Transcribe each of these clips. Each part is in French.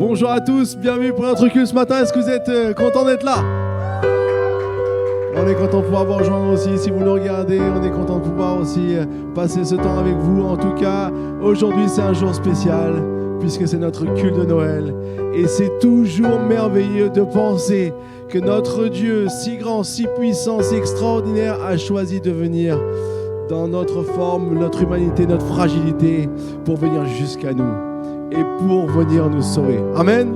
Bonjour à tous, bienvenue pour notre culte ce matin. Est-ce que vous êtes contents d'être là? On est content de pouvoir vous rejoindre aussi. Si vous nous regardez, on est content de pouvoir aussi passer ce temps avec vous. En tout cas, aujourd'hui, c'est un jour spécial puisque c'est notre culte de Noël. Et c'est toujours merveilleux de penser que notre Dieu, si grand, si puissant, si extraordinaire, a choisi de venir dans notre forme, notre humanité, notre fragilité, pour venir jusqu'à nous et pour venir nous sauver. Amen.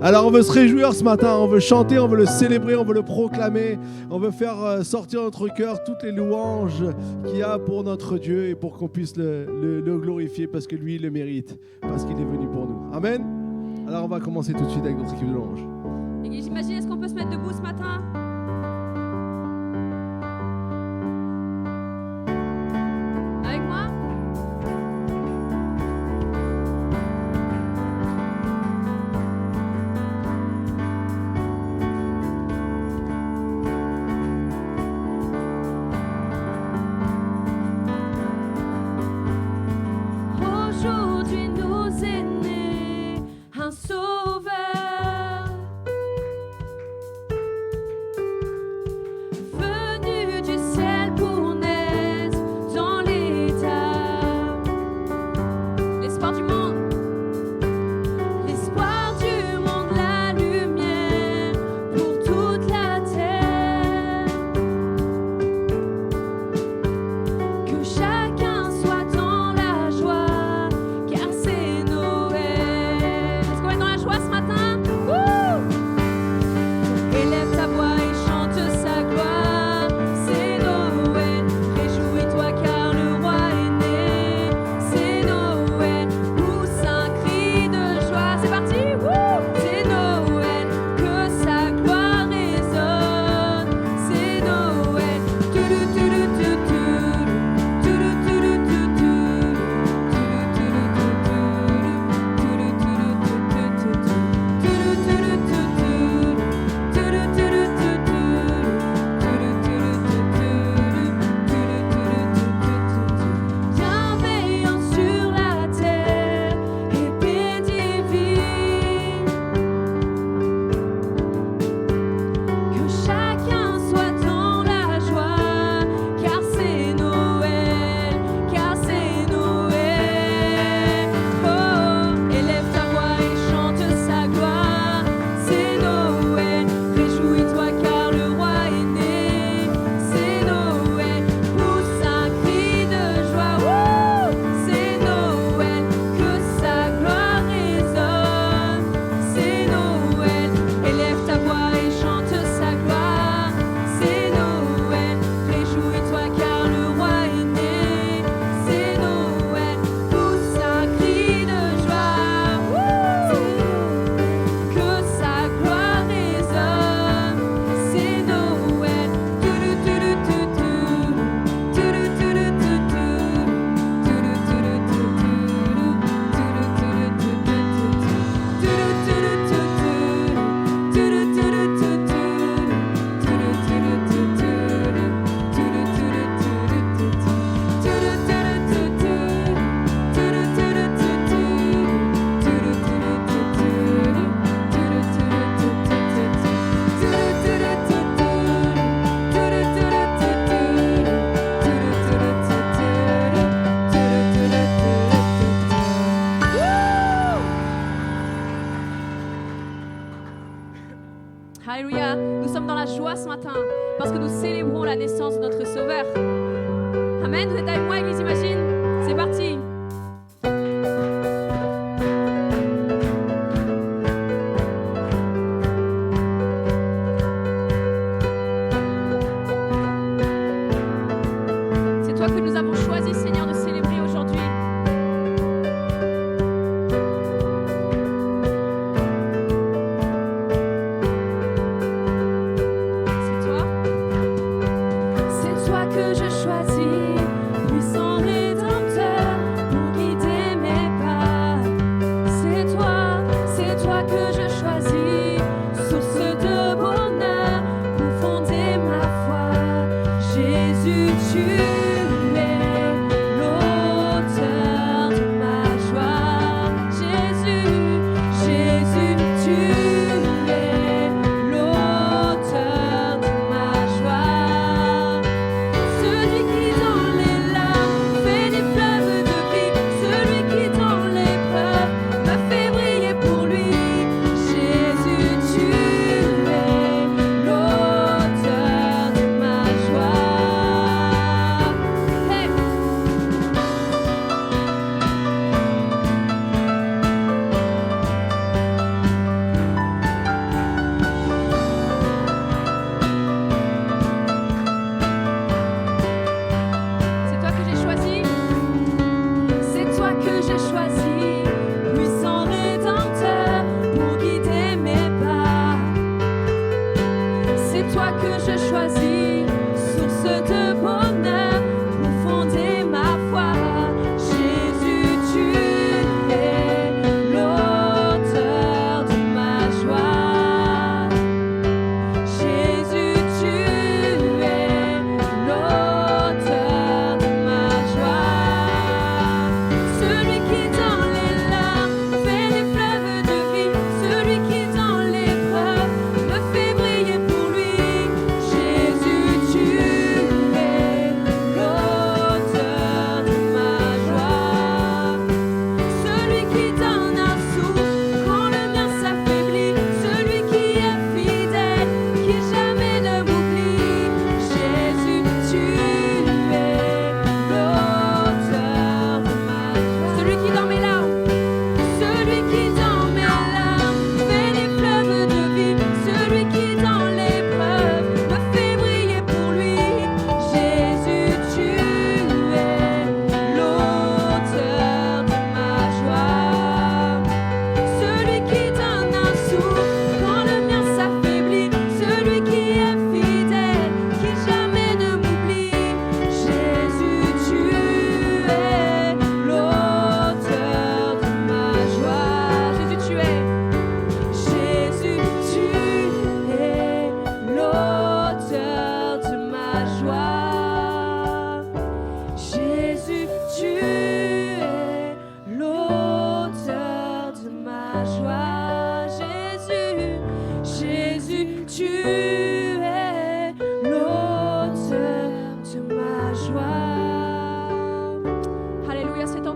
Alors on veut se réjouir ce matin, on veut chanter, on veut le célébrer, on veut le proclamer, on veut faire sortir de notre cœur toutes les louanges qu'il y a pour notre Dieu et pour qu'on puisse le glorifier parce que lui il le mérite, parce qu'il est venu pour nous. Amen. Alors on va commencer tout de suite avec notre équipe de louanges. J'imagine, est-ce qu'on peut se mettre debout ce matin? Avec moi? Aujourd'hui nous est né un sauveur. Alléluia, nous sommes dans la joie ce matin parce que nous célébrons la naissance de notre Sauveur. Amen, vous êtes avec moi, Église Imagine? C'est parti! C'est toi que nous avons choisi, Seigneur, de célébrer aujourd'hui. C'est toi que je choisis, puissant Rédempteur.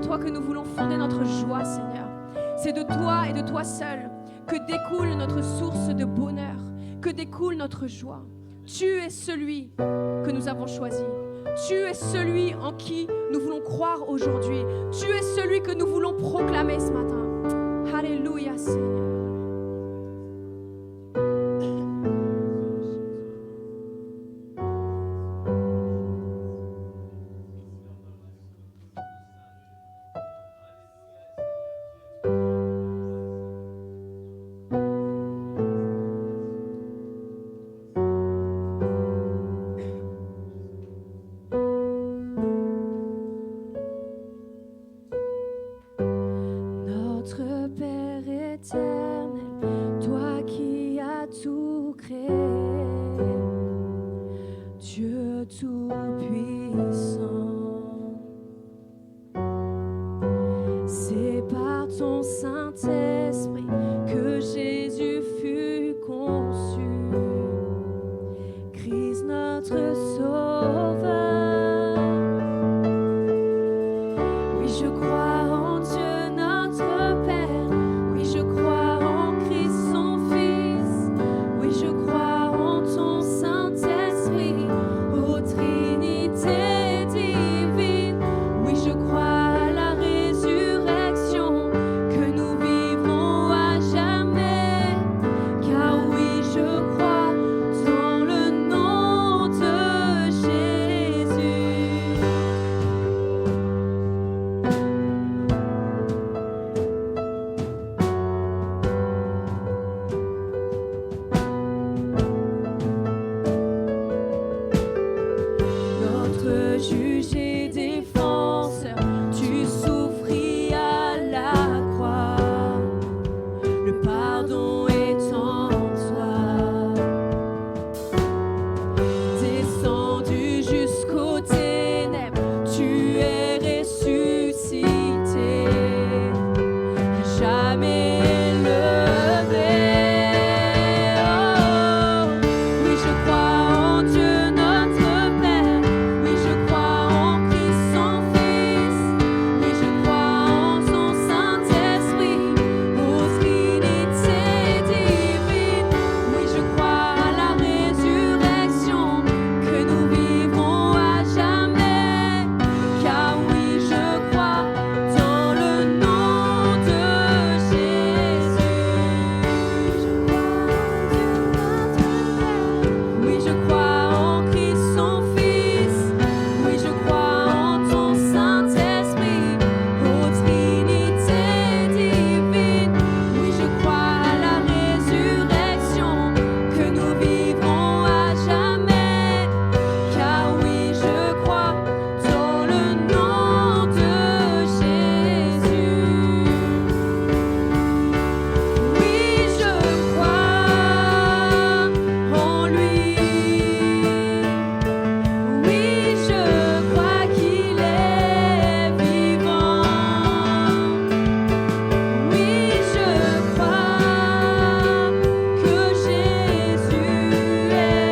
toi que nous voulons fonder notre joie, Seigneur. C'est de toi et de toi seul que découle notre source de bonheur, que découle notre joie. Tu es celui que nous avons choisi. Tu es celui en qui nous voulons croire aujourd'hui. Tu es celui que nous voulons proclamer ce matin. Alléluia, Seigneur. Notre Père éternel, toi qui as tout créé, Dieu tout-puissant, c'est par ton Saint-Esprit que Jésus fut conçu, Christ notre Sauveur. Oui, je crois en Dieu notre Père, oui, je crois en Christ son Fils, oui, je crois en ton Saint-Esprit, ô Trinité divine, oui, je crois à la résurrection, que nous vivrons à jamais, car oui, je crois dans le nom de Jésus. Notre juge et défenseur, tu souffris à la croix, le pardon est en toi. Descendu jusqu'aux ténèbres, tu es ressuscité, à jamais élevé. Oh, oui, je crois en Dieu notre Père, oui, je crois en Christ son Fils, oui, je crois en son Saint-Esprit, ô Trinité divine, oui, je crois à la résurrection, que nous vivrons à jamais, car oui, je crois dans le nom de Jésus. Oui, je crois en Christ son Fils, oui, je crois en ton Saint-Esprit, ô Trinité divine, oui, je crois à la résurrection, que nous vivrons à jamais, car oui, je crois dans le nom de Jésus. Oui, je crois en lui. Oui, je crois qu'il est vivant. Oui, je crois que Jésus est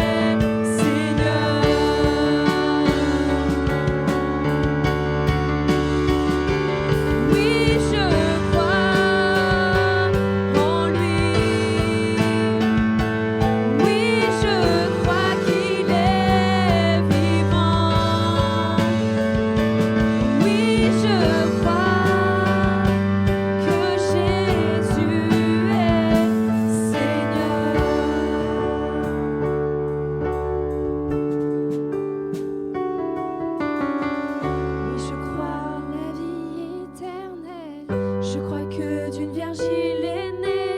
Seigneur. Oui, je crois en lui. Oui, je crois qu'il est vivant. Oui, je crois que Jésus est Seigneur. Oui, je crois en la vie éternelle. Je crois que d'une vierge il est né.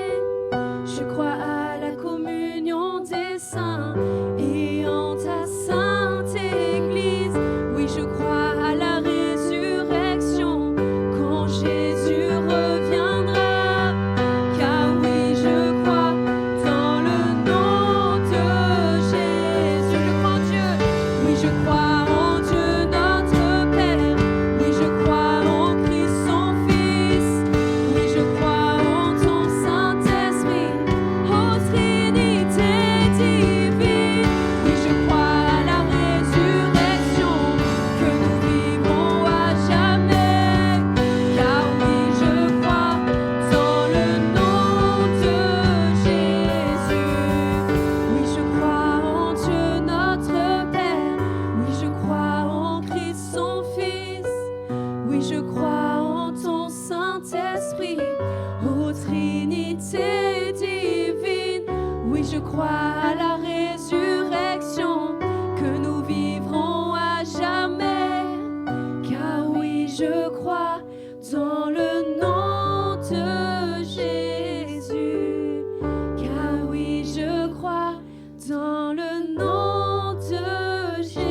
Je crois à la communion des saints et en ta sainte Église. Oui, je crois à la résurrection quand Jésus reviendra. Car oui, je crois dans le nom de Jésus. Je crois en Dieu. Oui, je crois en Dieu notre Père. Oui, je crois en Christ son Fils. Oui, je crois en ton pensée divine. Oui, je crois à la résurrection, que nous vivrons à jamais. Car oui, je crois dans le nom de Jésus. Car oui, je crois dans le nom de Jésus.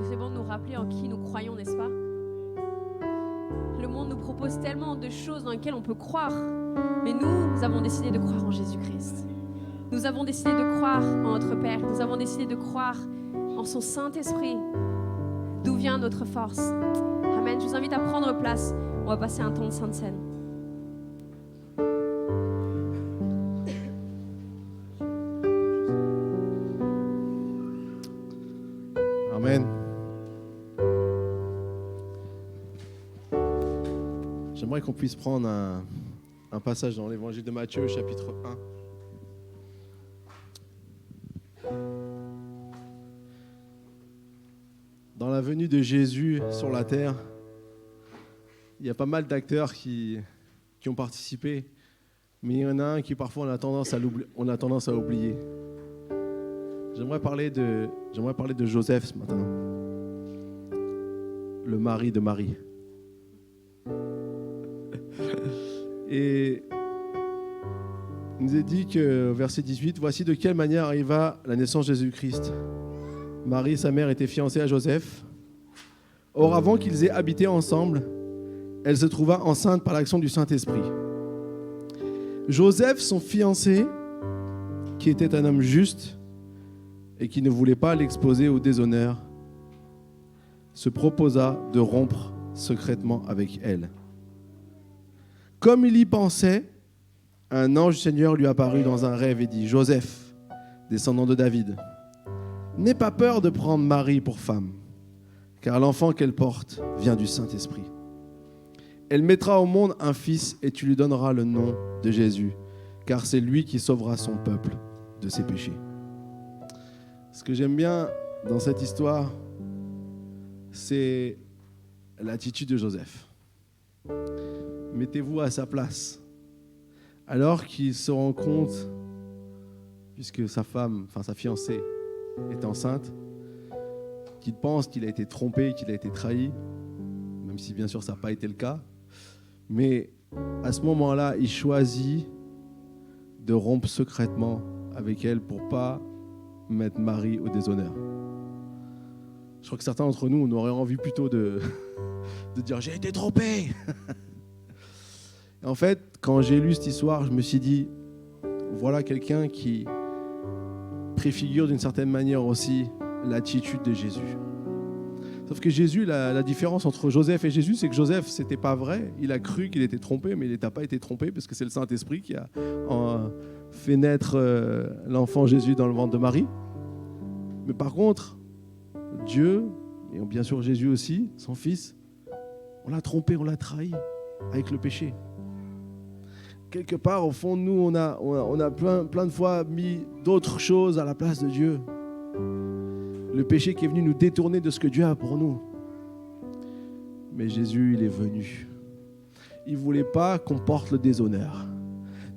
C'est bon de nous rappeler en qui nous croyons, n'est-ce pas? Le monde nous propose tellement de choses dans lesquelles on peut croire, mais nous avons décidé de croire en Jésus-Christ. Nous avons décidé de croire en notre Père. Nous avons décidé de croire en son Saint-Esprit, d'où vient notre force. Amen. Je vous invite à prendre place. On va passer un temps de Sainte Seine. Amen. J'aimerais qu'on puisse prendre un passage dans l'évangile de Matthieu, chapitre 1. Dans la venue de Jésus sur la terre, il y a pas mal d'acteurs qui ont participé, mais il y en a un qui parfois on a tendance à oublier. J'aimerais parler de Joseph ce matin, le mari de Marie. Et il nous est dit que, verset 18, « Voici de quelle manière arriva la naissance de Jésus-Christ. Marie, sa mère, était fiancée à Joseph. Or, avant qu'ils aient habité ensemble, elle se trouva enceinte par l'action du Saint-Esprit. Joseph, son fiancé, qui était un homme juste et qui ne voulait pas l'exposer au déshonneur, se proposa de rompre secrètement avec elle. Comme il y pensait, un ange du Seigneur lui apparut dans un rêve et dit « Joseph, descendant de David, n'aie pas peur de prendre Marie pour femme, car l'enfant qu'elle porte vient du Saint-Esprit. Elle mettra au monde un fils et tu lui donneras le nom de Jésus, car c'est lui qui sauvera son peuple de ses péchés. » Ce que j'aime bien dans cette histoire, c'est l'attitude de Joseph. Mettez-vous à sa place. Alors qu'il se rend compte, puisque sa fiancée est enceinte, qu'il pense qu'il a été trompé, qu'il a été trahi, même si bien sûr ça n'a pas été le cas. Mais à ce moment-là, il choisit de rompre secrètement avec elle pour ne pas mettre Marie au déshonneur. Je crois que certains d'entre nous, on aurait envie plutôt de dire « j'ai été trompé !» Et en fait, quand j'ai lu cette histoire, je me suis dit, voilà quelqu'un qui préfigure d'une certaine manière aussi l'attitude de Jésus. Sauf que Jésus, la différence entre Joseph et Jésus, c'est que Joseph, c'était pas vrai. Il a cru qu'il était trompé, mais il n'a pas été trompé parce que c'est le Saint-Esprit qui a fait naître l'enfant Jésus dans le ventre de Marie. Mais par contre, Dieu, et bien sûr Jésus aussi, son fils, on l'a trompé, on l'a trahi avec le péché. Quelque part, au fond de nous, on a plein de fois mis d'autres choses à la place de Dieu. Le péché qui est venu nous détourner de ce que Dieu a pour nous. Mais Jésus, il est venu. Il ne voulait pas qu'on porte le déshonneur.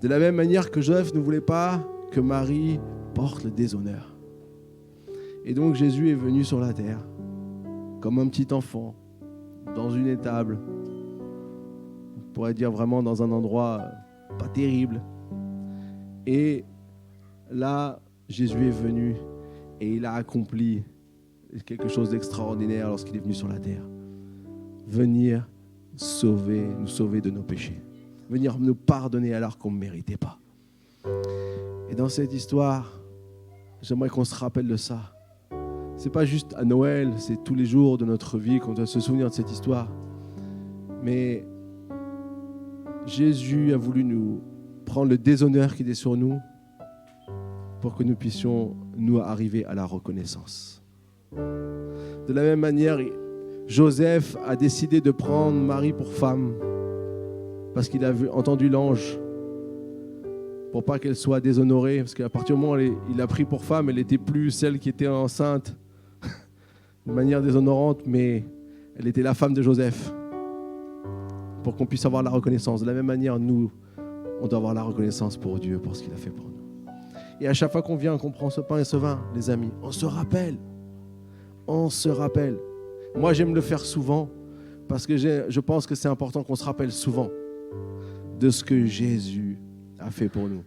De la même manière que Joseph ne voulait pas que Marie porte le déshonneur. Et donc Jésus est venu sur la terre, comme un petit enfant, dans une étable. On pourrait dire vraiment dans un endroit pas terrible. Et là, Jésus est venu et il a accompli quelque chose d'extraordinaire lorsqu'il est venu sur la terre. Venir nous sauver de nos péchés. Venir nous pardonner alors qu'on ne méritait pas. Et dans cette histoire, j'aimerais qu'on se rappelle de ça. C'est pas juste à Noël, c'est tous les jours de notre vie qu'on doit se souvenir de cette histoire. Mais Jésus a voulu nous prendre le déshonneur qui est sur nous pour que nous puissions nous arriver à la reconnaissance. De la même manière, Joseph a décidé de prendre Marie pour femme parce qu'il a entendu l'ange pour pas qu'elle soit déshonorée, parce qu'à partir du moment où il l'a pris pour femme, elle n'était plus celle qui était enceinte de manière déshonorante, mais elle était la femme de Joseph pour qu'on puisse avoir la reconnaissance. De la même manière, nous, on doit avoir la reconnaissance pour Dieu, pour ce qu'il a fait pour nous. Et à chaque fois qu'on vient, qu'on prend ce pain et ce vin, les amis, on se rappelle. On se rappelle. Moi, j'aime le faire souvent parce que je pense que c'est important qu'on se rappelle souvent de ce que Jésus a fait pour nous.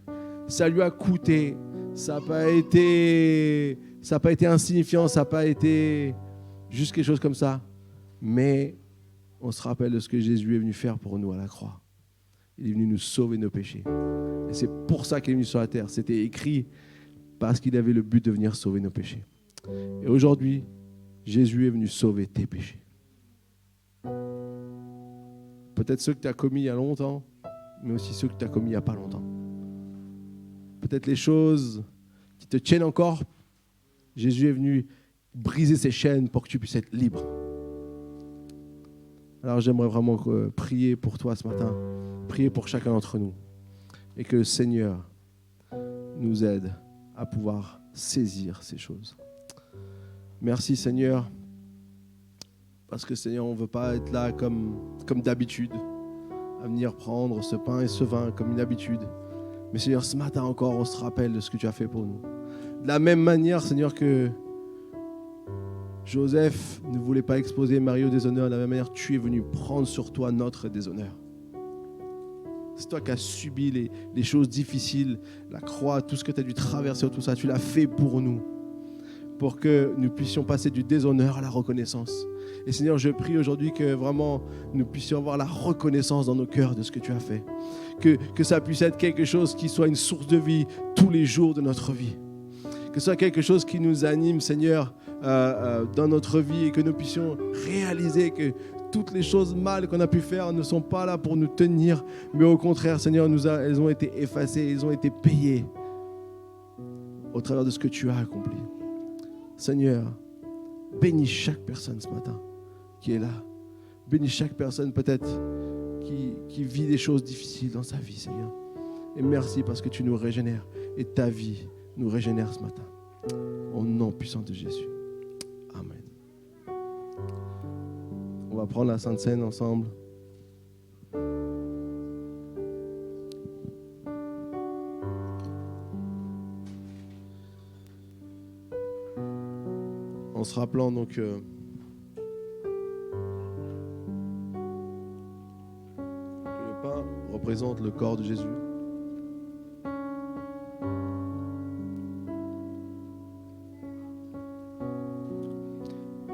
Ça lui a coûté. Ça n'a pas été insignifiant. Ça n'a pas été juste quelque chose comme ça. Mais on se rappelle de ce que Jésus est venu faire pour nous à la croix. Il est venu nous sauver nos péchés. Et c'est pour ça qu'il est venu sur la terre. C'était écrit parce qu'il avait le but de venir sauver nos péchés. Et aujourd'hui, Jésus est venu sauver tes péchés. Peut-être ceux que tu as commis il y a longtemps, mais aussi ceux que tu as commis il n'y a pas longtemps. Peut-être les choses qui te tiennent encore. Jésus est venu briser ces chaînes pour que tu puisses être libre. Alors j'aimerais vraiment prier pour toi ce matin, prier pour chacun d'entre nous. Et que le Seigneur nous aide à pouvoir saisir ces choses. Merci Seigneur, parce que Seigneur, on ne veut pas être là comme d'habitude, à venir prendre ce pain et ce vin comme une habitude. Mais Seigneur, ce matin encore, on se rappelle de ce que tu as fait pour nous. De la même manière, Seigneur, que Joseph ne voulait pas exposer Marie au déshonneur, de la même manière, tu es venu prendre sur toi notre déshonneur. C'est toi qui as subi les choses difficiles, la croix, tout ce que tu as dû traverser, tout ça, tu l'as fait pour nous, pour que nous puissions passer du déshonneur à la reconnaissance. Et Seigneur, je prie aujourd'hui que vraiment nous puissions avoir la reconnaissance dans nos cœurs de ce que tu as fait. Que ça puisse être quelque chose qui soit une source de vie tous les jours de notre vie. Que ce soit quelque chose qui nous anime, Seigneur, dans notre vie et que nous puissions réaliser que toutes les choses mal qu'on a pu faire ne sont pas là pour nous tenir, mais au contraire, Seigneur, elles ont été effacées, elles ont été payées au travers de ce que tu as accompli. Seigneur, bénis chaque personne ce matin qui est là. Bénis chaque personne peut-être qui vit des choses difficiles dans sa vie, Seigneur. Et merci parce que tu nous régénères et ta vie nous régénère ce matin. Au nom puissant de Jésus. Amen. On va prendre la Sainte Seine ensemble. En se rappelant donc que le pain représente le corps de Jésus.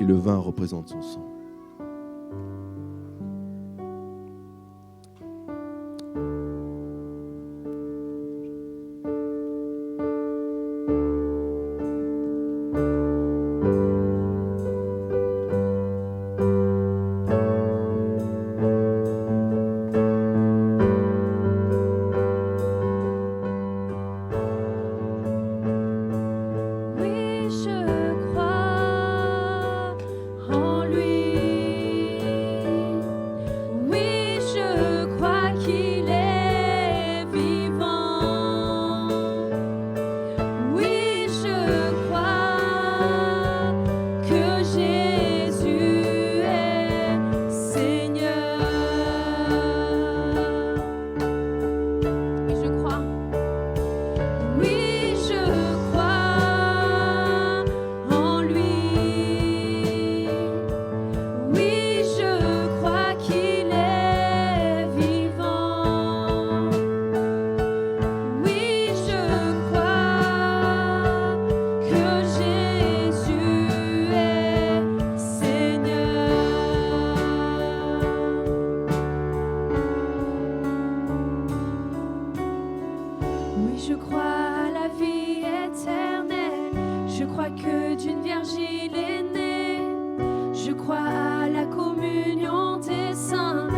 Et le vin représente son sang. Je crois à la communion des saints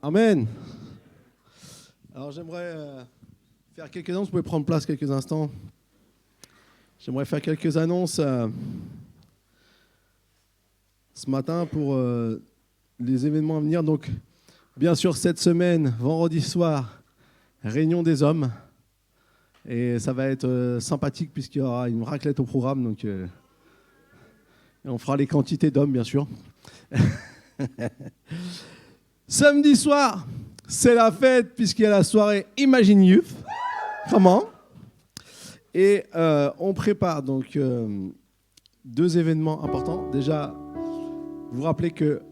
Amen. Alors j'aimerais faire quelques annonces. Vous pouvez prendre place quelques instants. J'aimerais faire quelques annonces ce matin pour les événements à venir. Donc, bien sûr, cette semaine, vendredi soir, réunion des hommes. Et ça va être sympathique puisqu'il y aura une raclette au programme. Donc, et on fera les quantités d'hommes, bien sûr. Samedi soir, c'est la fête puisqu'il y a la soirée Imagine Youth. Comment ? Et on prépare donc 2 événements importants. Déjà, vous vous rappelez que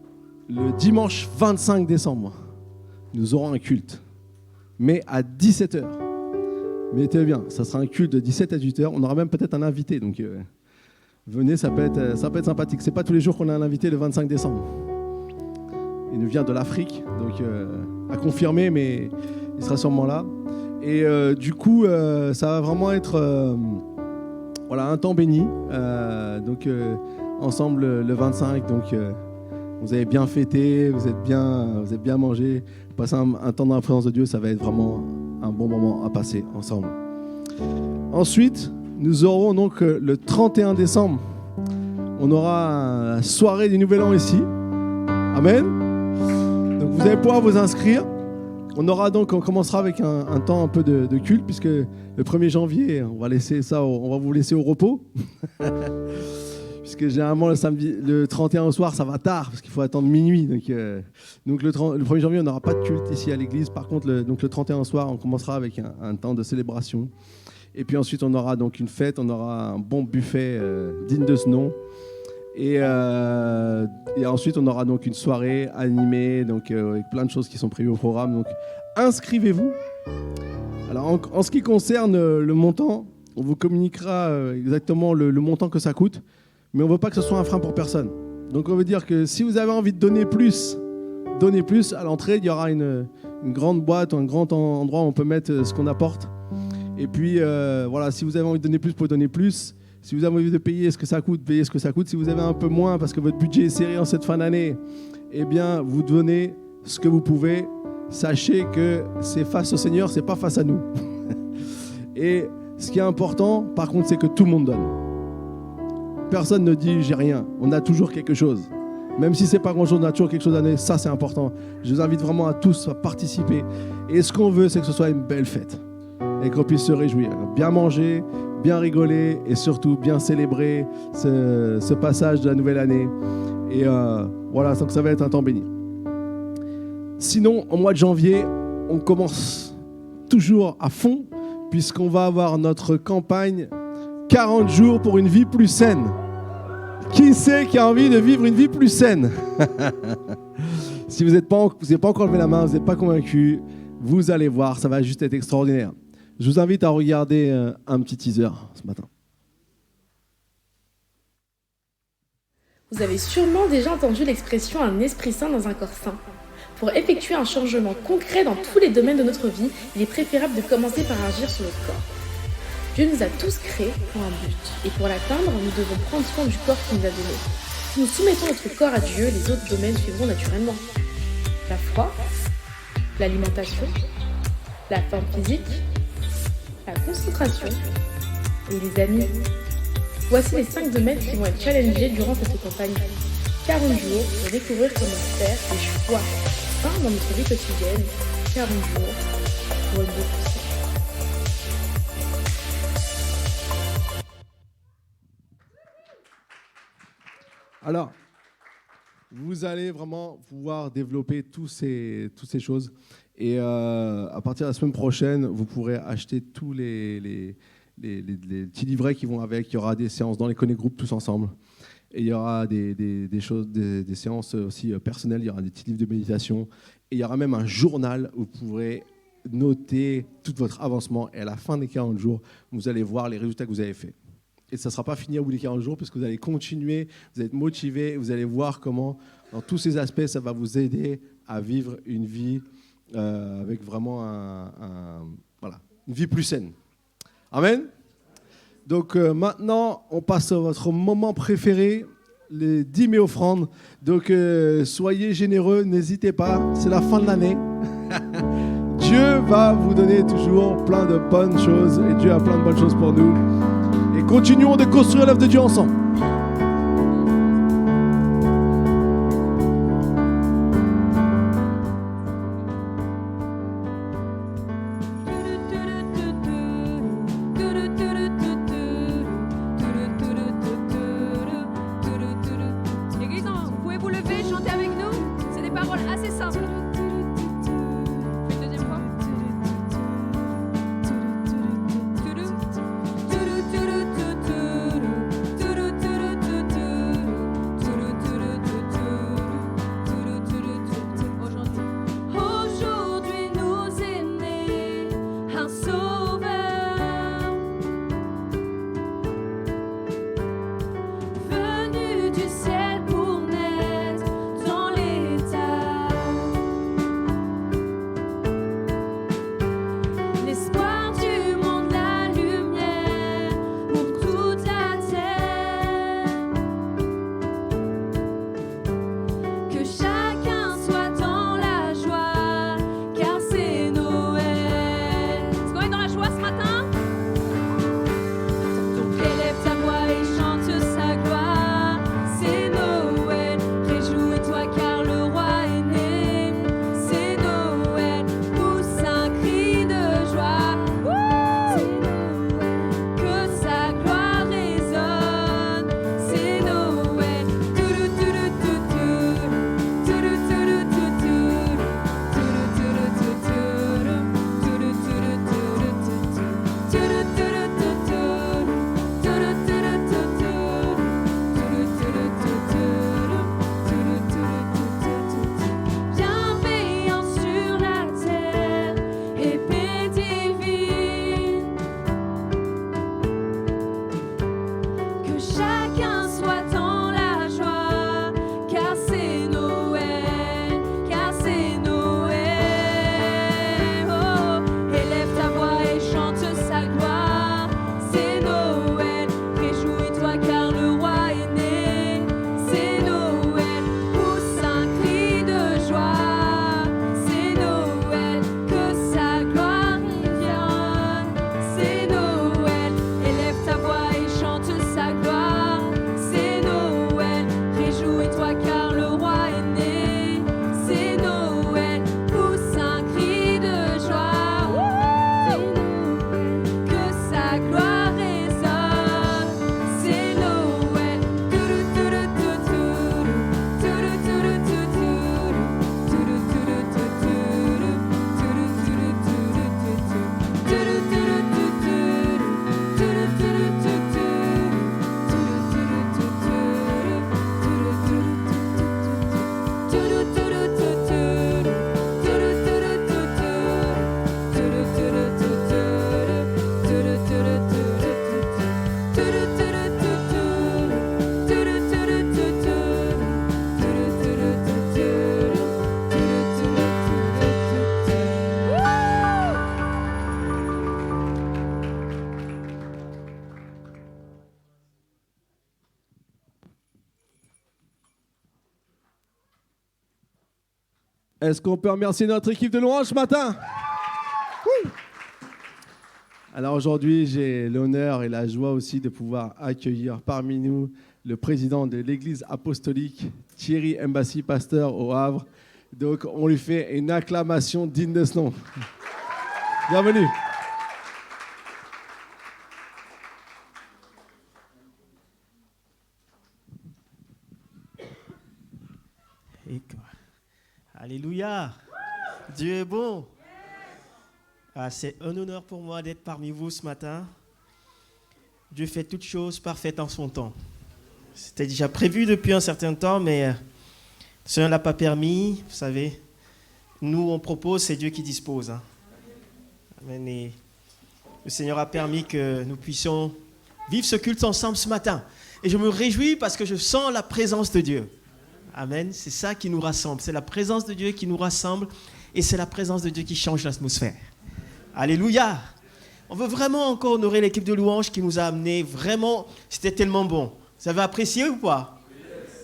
le dimanche 25 décembre, nous aurons un culte, mais à 17h. Mettez bien, ça sera un culte de 17 à 18h. On aura même peut-être un invité, donc venez, ça peut être sympathique. C'est pas tous les jours qu'on a un invité le 25 décembre. Il nous vient de l'Afrique, donc à confirmer, mais il sera sûrement là. Et du coup, ça va vraiment être un temps béni. Donc ensemble le 25, donc vous avez bien fêté, vous êtes bien mangé, passez un temps dans la présence de Dieu, ça va être vraiment un bon moment à passer ensemble. Ensuite, nous aurons donc le 31 décembre, on aura la soirée du Nouvel An ici. Amen. Donc vous allez pouvoir vous inscrire. On commencera avec un temps un peu de culte, puisque le 1er janvier, on va vous laisser au repos. Puisque généralement le 31 au soir, ça va tard, parce qu'il faut attendre minuit. Donc le 1er janvier, on n'aura pas de culte ici à l'église. Par contre, le 31 au soir, on commencera avec un temps de célébration. Et puis ensuite, on aura donc une fête, on aura un bon buffet digne de ce nom. Et ensuite, on aura donc une soirée animée, donc avec plein de choses qui sont prévues au programme. Donc, inscrivez-vous. Alors, en ce qui concerne le montant, on vous communiquera exactement le montant que ça coûte, mais on ne veut pas que ce soit un frein pour personne. Donc, on veut dire que si vous avez envie de donner plus. À l'entrée, il y aura une grande boîte, un grand endroit où on peut mettre ce qu'on apporte. Et puis, si vous avez envie de donner plus, vous pouvez donner plus. Si vous avez envie de payer ce que ça coûte, payez ce que ça coûte. Si vous avez un peu moins parce que votre budget est serré en cette fin d'année, eh bien, vous donnez ce que vous pouvez. Sachez que c'est face au Seigneur, c'est pas face à nous. Et ce qui est important, par contre, c'est que tout le monde donne. Personne ne dit « j'ai rien ». On a toujours quelque chose. Même si c'est pas grand-chose, on a toujours quelque chose à donner. Ça, c'est important. Je vous invite vraiment à tous à participer. Et ce qu'on veut, c'est que ce soit une belle fête. Et qu'on puisse se réjouir. Bien manger, bien rigoler et surtout bien célébrer ce passage de la nouvelle année. Et donc ça va être un temps béni. Sinon, au mois de janvier, on commence toujours à fond puisqu'on va avoir notre campagne 40 jours pour une vie plus saine. Qui c'est qui a envie de vivre une vie plus saine? Si vous n'avez pas encore levé la main, vous n'êtes pas convaincu, vous allez voir, ça va juste être extraordinaire. Je vous invite à regarder un petit teaser ce matin. Vous avez sûrement déjà entendu l'expression « un esprit sain dans un corps sain ». Pour effectuer un changement concret dans tous les domaines de notre vie, il est préférable de commencer par agir sur notre corps. Dieu nous a tous créés pour un but, et pour l'atteindre, nous devons prendre soin du corps qu'il nous a donné. Si nous soumettons notre corps à Dieu, les autres domaines suivront naturellement. La foi, l'alimentation, la forme physique, la concentration et les amis. Voici les 5 domaines qui vont être challengés durant cette campagne. 40 jours pour découvrir comment faire des choix sains dans notre vie quotidienne. 40 jours pour une vie plus saine. Alors, vous allez vraiment pouvoir développer toutes ces choses. Et à partir de la semaine prochaine, vous pourrez acheter tous les petits livrets qui vont avec. Il y aura des séances dans les Connect-Group tous ensemble. Et il y aura des séances aussi personnelles. Il y aura des petits livres de méditation. Et il y aura même un journal où vous pourrez noter tout votre avancement. Et à la fin des 40 jours, vous allez voir les résultats que vous avez faits. Et ça ne sera pas fini au bout des 40 jours, parce que vous allez continuer, vous allez être motivé, vous allez voir comment, dans tous ces aspects, ça va vous aider à vivre une vie avec vraiment une vie plus saine. Amen. Donc maintenant, on passe à votre moment préféré. les 10 000 offrandes. Donc, soyez généreux, n'hésitez pas. C'est la fin de l'année. Dieu va vous donner toujours plein de bonnes choses. Et Dieu a plein de bonnes choses pour nous. Et continuons de construire l'œuvre de Dieu ensemble. Est-ce qu'on peut remercier notre équipe de louange ce matin? Oui. Alors aujourd'hui, j'ai l'honneur et la joie aussi de pouvoir accueillir parmi nous le président de l'Église apostolique, Thierry Mbassi, pasteur au Havre. Donc on lui fait une acclamation digne de ce nom. Bienvenue. Alléluia. Dieu est bon. C'est un honneur pour moi d'être parmi vous ce matin. Dieu fait toutes choses parfaites en son temps. C'était déjà prévu depuis un certain temps, mais le Seigneur ne l'a pas permis. Vous savez, nous on propose, c'est Dieu qui dispose. Amen. Et le Seigneur a permis que nous puissions vivre ce culte ensemble ce matin. Et je me réjouis parce que je sens la présence de Dieu. Amen. C'est ça qui nous rassemble. C'est la présence de Dieu qui nous rassemble et c'est la présence de Dieu qui change l'atmosphère. Alléluia. On veut vraiment encore honorer l'équipe de louange qui nous a amenés. Vraiment, c'était tellement bon. Vous avez apprécié ou pas?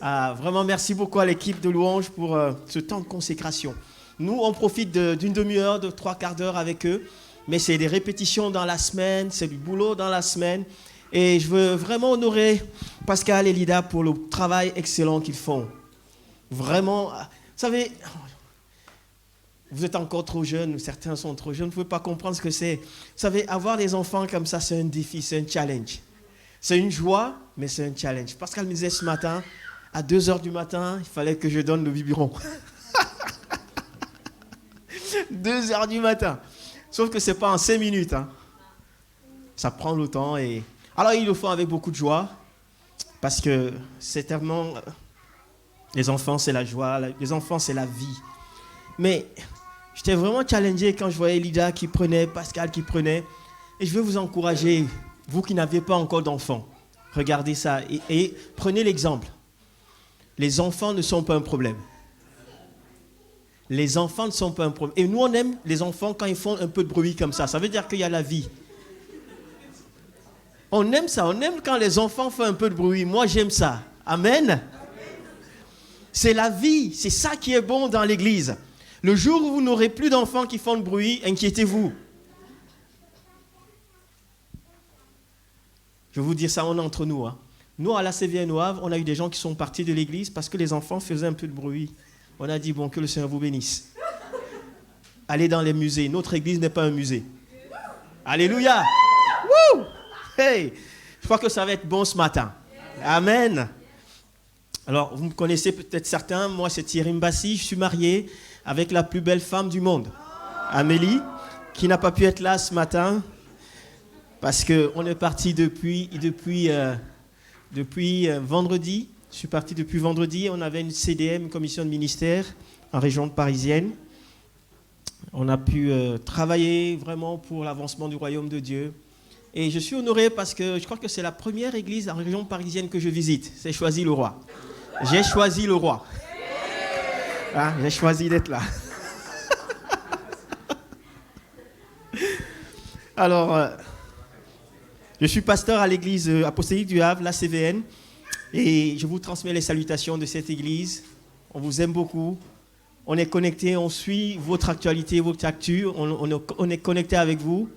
Vraiment, merci beaucoup à l'équipe de Louange pour ce temps de consécration. Nous, on profite d'une demi-heure, de 3/4 d'heure avec eux, mais c'est des répétitions dans la semaine, c'est du boulot dans la semaine. Et je veux vraiment honorer Pascal et Lida pour le travail excellent qu'ils font. Vraiment, vous savez, vous êtes encore trop jeunes, certains sont trop jeunes, vous ne pouvez pas comprendre ce que c'est. Vous savez, avoir des enfants comme ça, c'est un défi, c'est un challenge. C'est une joie, mais c'est un challenge. Pascal me disait ce matin, à 2h du matin, il fallait que je donne le biberon. 2h du matin. Sauf que ce n'est pas en 5 minutes. Hein. Ça prend le temps. Alors, ils le font avec beaucoup de joie, parce que c'est tellement... Les enfants, c'est la joie. Les enfants, c'est la vie. Mais j'étais vraiment challengé quand je voyais Lida qui prenait, Pascal qui prenait. Et je veux vous encourager, vous qui n'avez pas encore d'enfants. Regardez ça et prenez l'exemple. Les enfants ne sont pas un problème. Les enfants ne sont pas un problème. Et nous, on aime les enfants quand ils font un peu de bruit comme ça. Ça veut dire qu'il y a la vie. On aime ça. On aime quand les enfants font un peu de bruit. Moi, j'aime ça. Amen. C'est la vie. C'est ça qui est bon dans l'église. Le jour où vous n'aurez plus d'enfants qui font de bruit, inquiétez-vous. Je vais vous dire ça, on est entre nous. Hein. Nous, à la CVN au Havre, on a eu des gens qui sont partis de l'église parce que les enfants faisaient un peu de bruit. On a dit, bon, que le Seigneur vous bénisse. Allez dans les musées. Notre église n'est pas un musée. Alléluia. Woo! Hey! Je crois que ça va être bon ce matin. Amen. Alors, vous me connaissez peut-être certains. Moi, c'est Thierry Mbassi. Je suis marié avec la plus belle femme du monde, Amélie, qui n'a pas pu être là ce matin parce qu'on est parti depuis vendredi. Je suis parti depuis vendredi. On avait une CDM, une commission de ministère, en région parisienne. On a pu travailler vraiment pour l'avancement du royaume de Dieu. Et je suis honoré parce que je crois que c'est la première église en région parisienne que je visite. C'est Choisy-le-Roi. J'ai choisi le roi. Ah, j'ai choisi d'être là. Alors, je suis pasteur à l'église apostolique du Havre, la CVN, et je vous transmets les salutations de cette église. On vous aime beaucoup. On est connectés, on suit votre actualité, votre actu. On est connectés avec vous.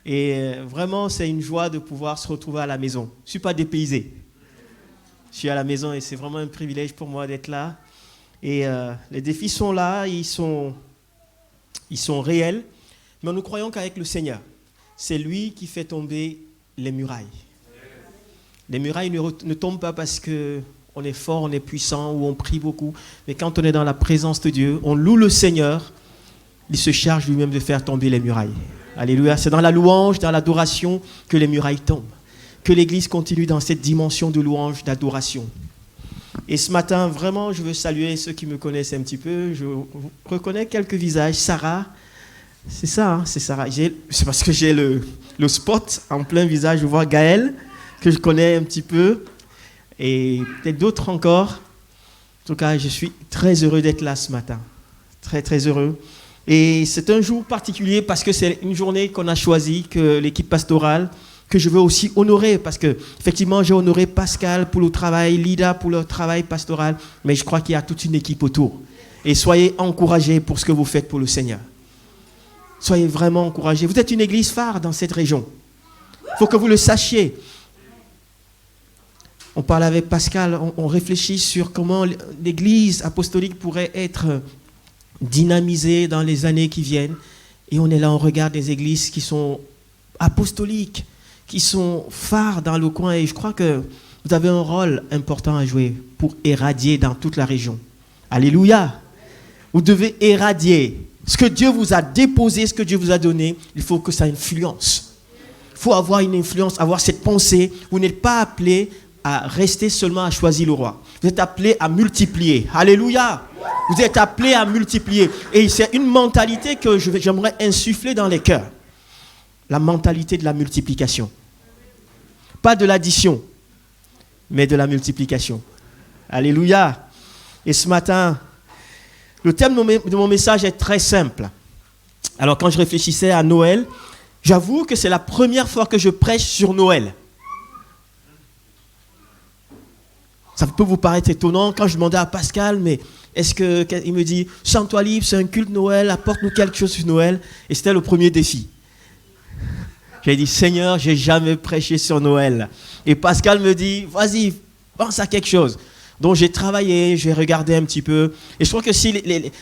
Et vraiment, c'est une joie de pouvoir se retrouver à la maison. Je ne suis pas dépaysé. Je suis à la maison et c'est vraiment un privilège pour moi d'être là. Et les défis sont là, ils sont réels. Mais nous croyons qu'avec le Seigneur, c'est lui qui fait tomber les murailles. Les murailles ne tombent pas parce qu'on est fort, on est puissant ou on prie beaucoup. Mais quand on est dans la présence de Dieu, on loue le Seigneur, il se charge lui-même de faire tomber les murailles. Alléluia. C'est dans la louange, dans l'adoration que les murailles tombent. Que l'Église continue dans cette dimension de louange, d'adoration. Et ce matin, vraiment, je veux saluer ceux qui me connaissent un petit peu. Je reconnais quelques visages. Sarah, c'est ça, hein, c'est Sarah. C'est parce que j'ai le spot en plein visage. Je vois Gaël, que je connais un petit peu. Et peut-être d'autres encore. En tout cas, je suis très heureux d'être là ce matin. Très, très heureux. Et c'est un jour particulier parce que c'est une journée qu'on a choisie, que l'équipe pastorale, que je veux aussi honorer, parce que effectivement j'ai honoré Pascal pour le travail, Lida pour le travail pastoral, mais je crois qu'il y a toute une équipe autour. Et soyez encouragés pour ce que vous faites pour le Seigneur. Soyez vraiment encouragés. Vous êtes une église phare dans cette région. Il faut que vous le sachiez. On parle avec Pascal, on réfléchit sur comment l'église apostolique pourrait être dynamisée dans les années qui viennent. Et on est là, on regarde des églises qui sont apostoliques, qui sont phares dans le coin. Et je crois que vous avez un rôle important à jouer pour éradier dans toute la région. Alléluia. Vous devez éradier. Ce que Dieu vous a déposé, ce que Dieu vous a donné, il faut que ça influence. Il faut avoir une influence, avoir cette pensée. Vous n'êtes pas appelé à rester seulement à choisir le roi. Vous êtes appelé à multiplier. Alléluia. Vous êtes appelé à multiplier. Et c'est une mentalité que j'aimerais insuffler dans les cœurs. La mentalité de la multiplication. Pas de l'addition, mais de la multiplication. Alléluia. Et ce matin, le thème de mon message est très simple. Alors quand je réfléchissais à Noël, j'avoue que c'est la première fois que je prêche sur Noël. Ça peut vous paraître étonnant quand je demandais à Pascal, mais il me dit, sens-toi libre, c'est un culte Noël, apporte-nous quelque chose sur Noël. Et c'était le premier défi. J'ai dit, Seigneur, j'ai jamais prêché sur Noël. Et Pascal me dit, vas-y, pense à quelque chose. Donc j'ai travaillé, j'ai regardé un petit peu. Et je crois que si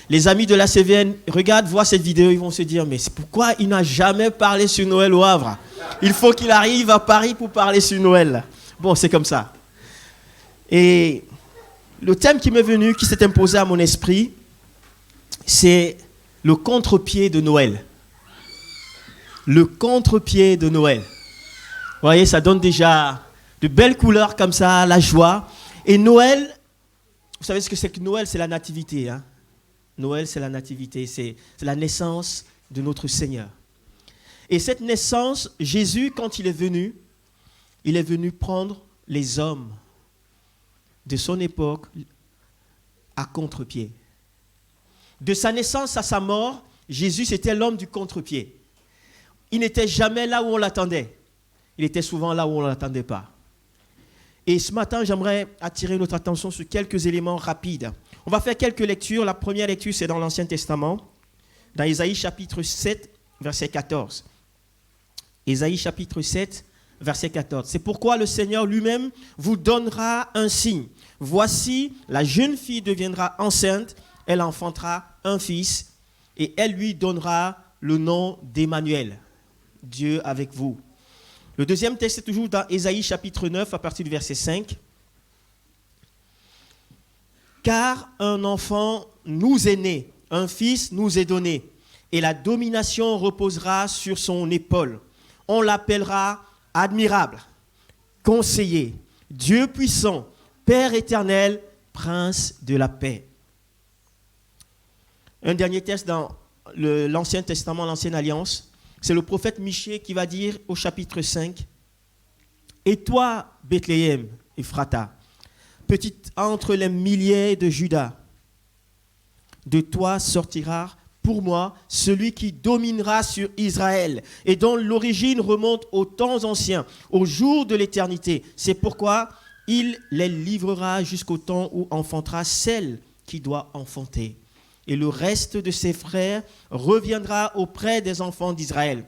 les amis de la CVN regardent, voient cette vidéo, ils vont se dire, mais c'est pourquoi il n'a jamais parlé sur Noël au Havre? Il faut qu'il arrive à Paris pour parler sur Noël. Bon, c'est comme ça. Et le thème qui m'est venu, qui s'est imposé à mon esprit, c'est le contre-pied de Noël. Le contre-pied de Noël. Vous voyez, ça donne déjà de belles couleurs comme ça, la joie. Et Noël, vous savez ce que c'est que Noël? C'est la nativité. Hein? Noël, c'est la nativité. C'est la naissance de notre Seigneur. Et cette naissance, Jésus, quand il est venu prendre les hommes de son époque à contre-pied. De sa naissance à sa mort, Jésus, c'était l'homme du contre-pied. Il n'était jamais là où on l'attendait. Il était souvent là où on ne l'attendait pas. Et ce matin, j'aimerais attirer notre attention sur quelques éléments rapides. On va faire quelques lectures. La première lecture, c'est dans l'Ancien Testament, dans Ésaïe chapitre 7, verset 14. Ésaïe chapitre 7, verset 14. C'est pourquoi le Seigneur lui-même vous donnera un signe. Voici, la jeune fille deviendra enceinte, elle enfantera un fils, et elle lui donnera le nom d'Emmanuel, Dieu avec vous. Le deuxième texte est toujours dans Ésaïe chapitre 9, à partir du verset 5. Car un enfant nous est né, un fils nous est donné, et la domination reposera sur son épaule. On l'appellera admirable, conseiller, Dieu puissant, Père éternel, prince de la paix. Un dernier texte dans l'Ancien Testament, l'Ancienne Alliance, c'est le prophète Michée qui va dire au chapitre 5, « Et toi, Bethléem, Ephrata, petite entre les milliers de Juda, de toi sortira pour moi celui qui dominera sur Israël et dont l'origine remonte aux temps anciens, au jour de l'éternité. C'est pourquoi il les livrera jusqu'au temps où enfantera celle qui doit enfanter. Et le reste de ses frères reviendra auprès des enfants d'Israël.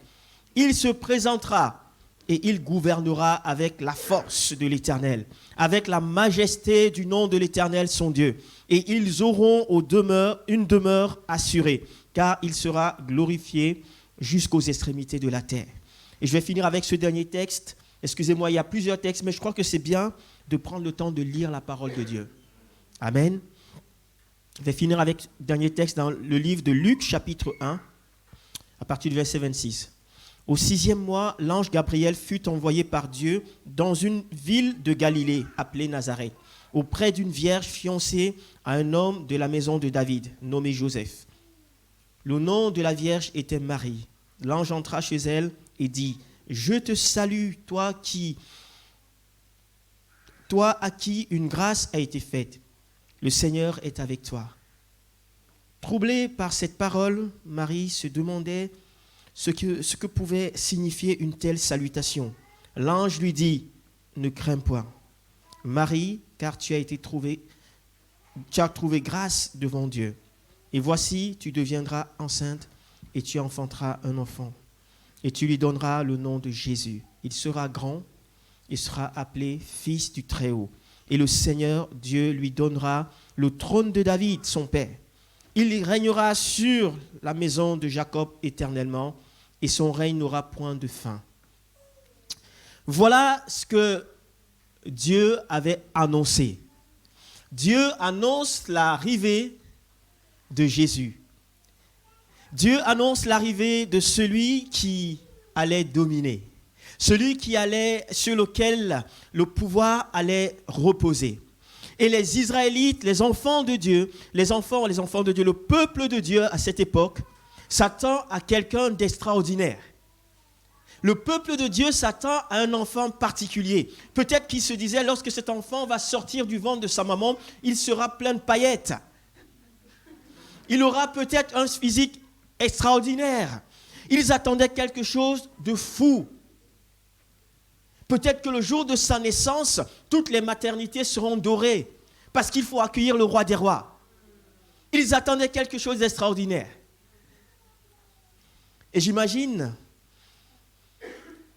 Il se présentera et il gouvernera avec la force de l'Éternel, avec la majesté du nom de l'Éternel son Dieu. Et ils auront une demeure assurée, car il sera glorifié jusqu'aux extrémités de la terre. Et je vais finir avec ce dernier texte. Excusez-moi, il y a plusieurs textes, mais je crois que c'est bien de prendre le temps de lire la parole de Dieu. Amen. Je vais finir avec le dernier texte dans le livre de Luc, chapitre 1, à partir du verset 26. Au 6e mois, l'ange Gabriel fut envoyé par Dieu dans une ville de Galilée, appelée Nazareth, auprès d'une vierge fiancée à un homme de la maison de David, nommé Joseph. Le nom de la vierge était Marie. L'ange entra chez elle et dit, « Je te salue, toi à qui une grâce a été faite. Le Seigneur est avec toi. » Troublée par cette parole, Marie se demandait ce que pouvait signifier une telle salutation. L'ange lui dit, « Ne crains point, Marie, car tu as trouvé grâce devant Dieu. Et voici, tu deviendras enceinte et tu enfanteras un enfant. Et tu lui donneras le nom de Jésus. Il sera grand et sera appelé Fils du Très-Haut. Et le Seigneur Dieu lui donnera le trône de David, son père. Il régnera sur la maison de Jacob éternellement, et son règne n'aura point de fin. » Voilà ce que Dieu avait annoncé. Dieu annonce l'arrivée de Jésus. Dieu annonce l'arrivée de celui qui allait dominer, celui sur lequel le pouvoir allait reposer. Et les Israélites, les enfants de Dieu, le peuple de Dieu à cette époque, s'attend à quelqu'un d'extraordinaire. Le peuple de Dieu s'attend à un enfant particulier. Peut-être qu'il se disait, lorsque cet enfant va sortir du ventre de sa maman, il sera plein de paillettes. Il aura peut-être un physique extraordinaire. Ils attendaient quelque chose de fou. Peut-être que le jour de sa naissance, toutes les maternités seront dorées parce qu'il faut accueillir le roi des rois. Ils attendaient quelque chose d'extraordinaire. Et j'imagine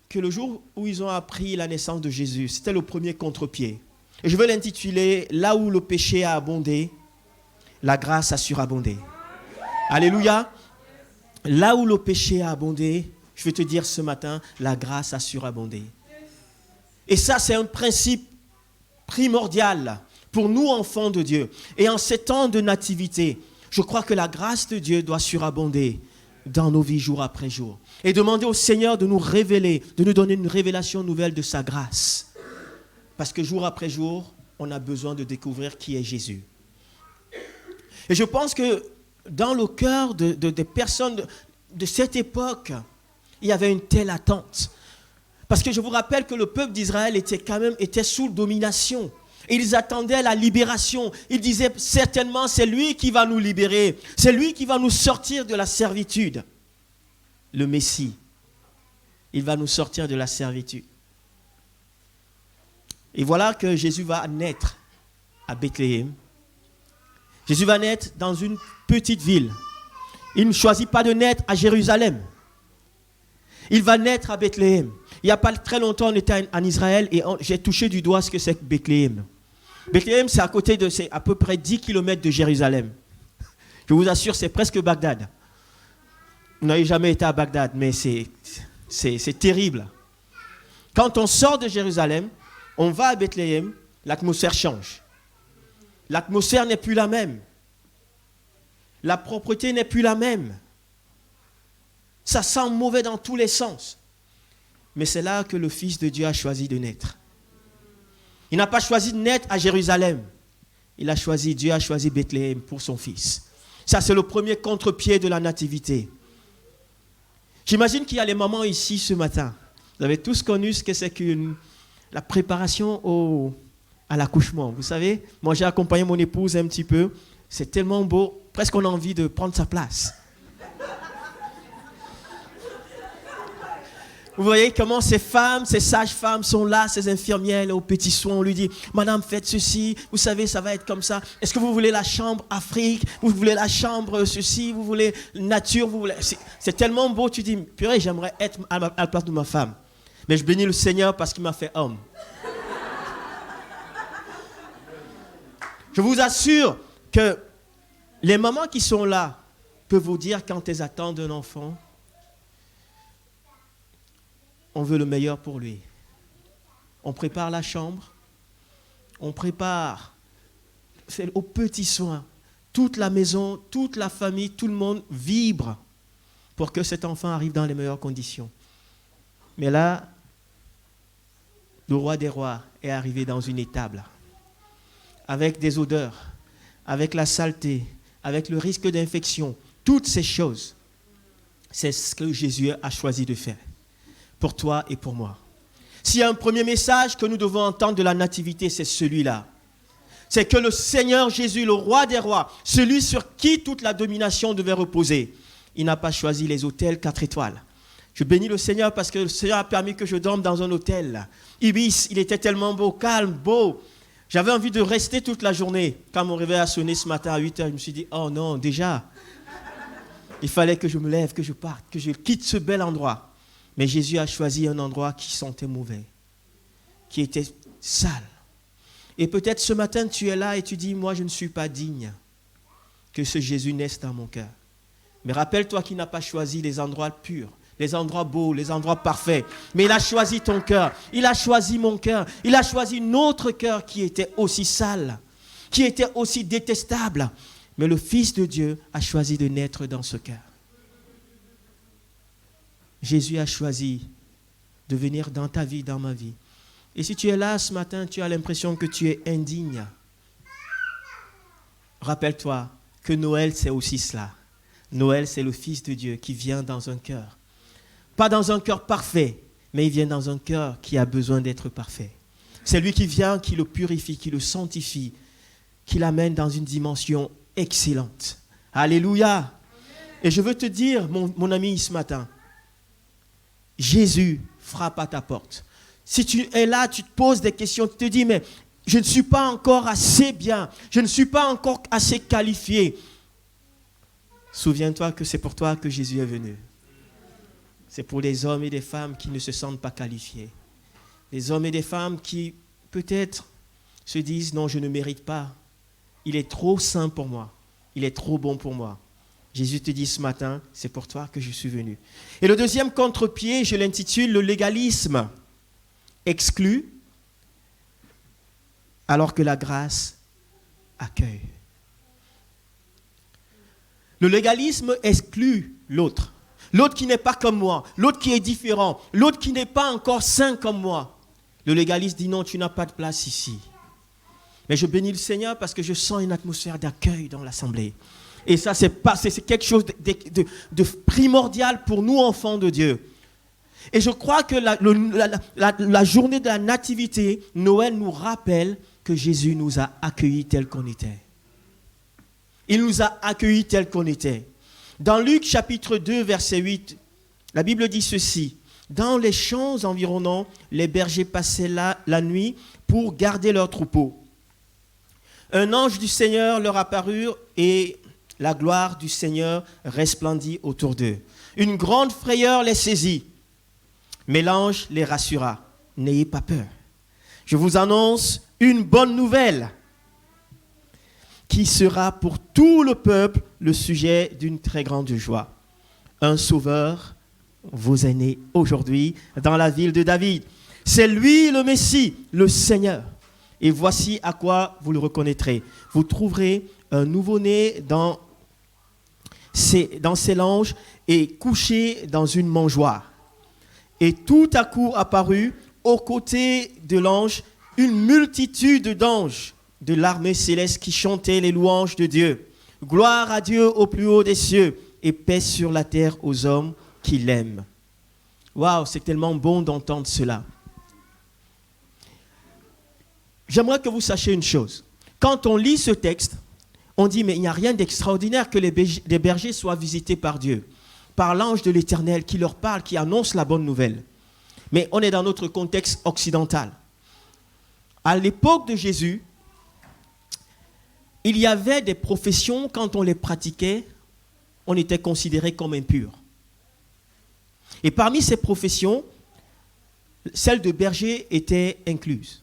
que le jour où ils ont appris la naissance de Jésus, c'était le premier contre-pied. Et je vais l'intituler « Là où le péché a abondé, la grâce a surabondé ». Alléluia. Là où le péché a abondé, je vais te dire ce matin, la grâce a surabondé. Et ça, c'est un principe primordial pour nous, enfants de Dieu. Et en ces temps de nativité, je crois que la grâce de Dieu doit surabonder dans nos vies jour après jour. Et demander au Seigneur de nous révéler, de nous donner une révélation nouvelle de sa grâce. Parce que jour après jour, on a besoin de découvrir qui est Jésus. Et je pense que dans le cœur des personnes de cette époque, il y avait une telle attente. Parce que je vous rappelle que le peuple d'Israël était sous domination. Et ils attendaient la libération. Ils disaient certainement c'est lui qui va nous libérer. C'est lui qui va nous sortir de la servitude. Le Messie, il va nous sortir de la servitude. Et voilà que Jésus va naître à Bethléem. Jésus va naître dans une petite ville. Il ne choisit pas de naître à Jérusalem. Il va naître à Bethléem. Il n'y a pas très longtemps, on était en Israël et j'ai touché du doigt ce que c'est que Bethléem. Bethléem, c'est c'est à peu près 10 km de Jérusalem. Je vous assure, c'est presque Bagdad. Vous n'avez jamais été à Bagdad, mais c'est terrible. Quand on sort de Jérusalem, on va à Bethléem, l'atmosphère change. L'atmosphère n'est plus la même. La propreté n'est plus la même. Ça sent mauvais dans tous les sens. Mais c'est là que le Fils de Dieu a choisi de naître. Il n'a pas choisi de naître à Jérusalem. Dieu a choisi Bethléem pour son Fils. Ça, c'est le premier contre-pied de la nativité. J'imagine qu'il y a les mamans ici ce matin. Vous avez tous connu ce que c'est la préparation à l'accouchement. Vous savez, moi j'ai accompagné mon épouse un petit peu. C'est tellement beau, presque on a envie de prendre sa place. Vous voyez comment ces femmes, ces sages-femmes sont là, ces infirmières aux petits soins. On lui dit, madame, faites ceci, vous savez, ça va être comme ça. Est-ce que vous voulez la chambre Afrique? Vous voulez la chambre ceci? Vous voulez nature? Vous voulez... C'est tellement beau, tu dis, purée, j'aimerais être à la place de ma femme. Mais je bénis le Seigneur parce qu'il m'a fait homme. Je vous assure que les mamans qui sont là peuvent vous dire quand elles attendent un enfant, on veut le meilleur pour lui. On prépare la chambre, on prépare, c'est aux petits soins. Toute la maison, toute la famille, tout le monde vibre pour que cet enfant arrive dans les meilleures conditions. Mais là, le roi des rois est arrivé dans une étable, avec des odeurs, avec la saleté, avec le risque d'infection. Toutes ces choses, c'est ce que Jésus a choisi de faire. Pour toi et pour moi. S'il y a un premier message que nous devons entendre de la nativité, c'est celui-là. C'est que le Seigneur Jésus, le roi des rois, celui sur qui toute la domination devait reposer, il n'a pas choisi les hôtels 4 étoiles. Je bénis le Seigneur parce que le Seigneur a permis que je dorme dans un hôtel. Ibis, il était tellement beau, calme, beau. J'avais envie de rester toute la journée. Quand mon réveil a sonné ce matin à 8h, je me suis dit, oh non, déjà. Il fallait que je me lève, que je parte, que je quitte ce bel endroit. Mais Jésus a choisi un endroit qui sentait mauvais, qui était sale. Et peut-être ce matin, tu es là et tu dis, moi, je ne suis pas digne que ce Jésus naisse dans mon cœur. Mais rappelle-toi qu'il n'a pas choisi les endroits purs, les endroits beaux, les endroits parfaits. Mais il a choisi ton cœur, il a choisi mon cœur, il a choisi notre cœur qui était aussi sale, qui était aussi détestable. Mais le Fils de Dieu a choisi de naître dans ce cœur. Jésus a choisi de venir dans ta vie, dans ma vie. Et si tu es là ce matin, tu as l'impression que tu es indigne. Rappelle-toi que Noël, c'est aussi cela. Noël, c'est le Fils de Dieu qui vient dans un cœur. Pas dans un cœur parfait, mais il vient dans un cœur qui a besoin d'être parfait. C'est lui qui vient, qui le purifie, qui le sanctifie, qui l'amène dans une dimension excellente. Alléluia. Et je veux te dire, mon ami, ce matin, Jésus frappe à ta porte. Si tu es là, tu te poses des questions, tu te dis, mais je ne suis pas encore assez bien, je ne suis pas encore assez qualifié. Souviens-toi que c'est pour toi que Jésus est venu. C'est pour les hommes et les femmes qui ne se sentent pas qualifiés. Les hommes et les femmes qui, peut-être, se disent, non, je ne mérite pas. Il est trop saint pour moi. Il est trop bon pour moi. Jésus te dit ce matin, c'est pour toi que je suis venu. Et le deuxième contre-pied, je l'intitule le légalisme. Exclu, alors que la grâce accueille. Le légalisme exclut l'autre. L'autre qui n'est pas comme moi, l'autre qui est différent, l'autre qui n'est pas encore saint comme moi. Le légaliste dit non, tu n'as pas de place ici. Mais je bénis le Seigneur parce que je sens une atmosphère d'accueil dans l'assemblée. Et ça, c'est quelque chose de primordial pour nous, enfants de Dieu. Et je crois que la journée de la nativité, Noël nous rappelle que Jésus nous a accueillis tels qu'on était. Il nous a accueillis tels qu'on était. Dans Luc chapitre 2, verset 8, la Bible dit ceci. Dans les champs environnants, les bergers passaient la nuit pour garder leurs troupeaux. Un ange du Seigneur leur apparut et la gloire du Seigneur resplendit autour d'eux. Une grande frayeur les saisit. Mais l'ange les rassura. N'ayez pas peur. Je vous annonce une bonne nouvelle qui sera pour tout le peuple le sujet d'une très grande joie. Un sauveur vous est né aujourd'hui dans la ville de David. C'est lui le Messie, le Seigneur. Et voici à quoi vous le reconnaîtrez. Vous trouverez un nouveau-né dans ses langes et couché dans une mangeoire. Et tout à coup apparut aux côtés de l'ange une multitude d'anges de l'armée céleste qui chantaient les louanges de Dieu. Gloire à Dieu au plus haut des cieux et paix sur la terre aux hommes qui l'aiment. Waouh, c'est tellement bon d'entendre cela. J'aimerais que vous sachiez une chose. Quand on lit ce texte, on dit, mais il n'y a rien d'extraordinaire que les bergers soient visités par Dieu, par l'ange de l'Éternel qui leur parle, qui annonce la bonne nouvelle. Mais on est dans notre contexte occidental. À l'époque de Jésus, il y avait des professions, quand on les pratiquait, on était considéré comme impur. Et parmi ces professions, celle de berger était incluse.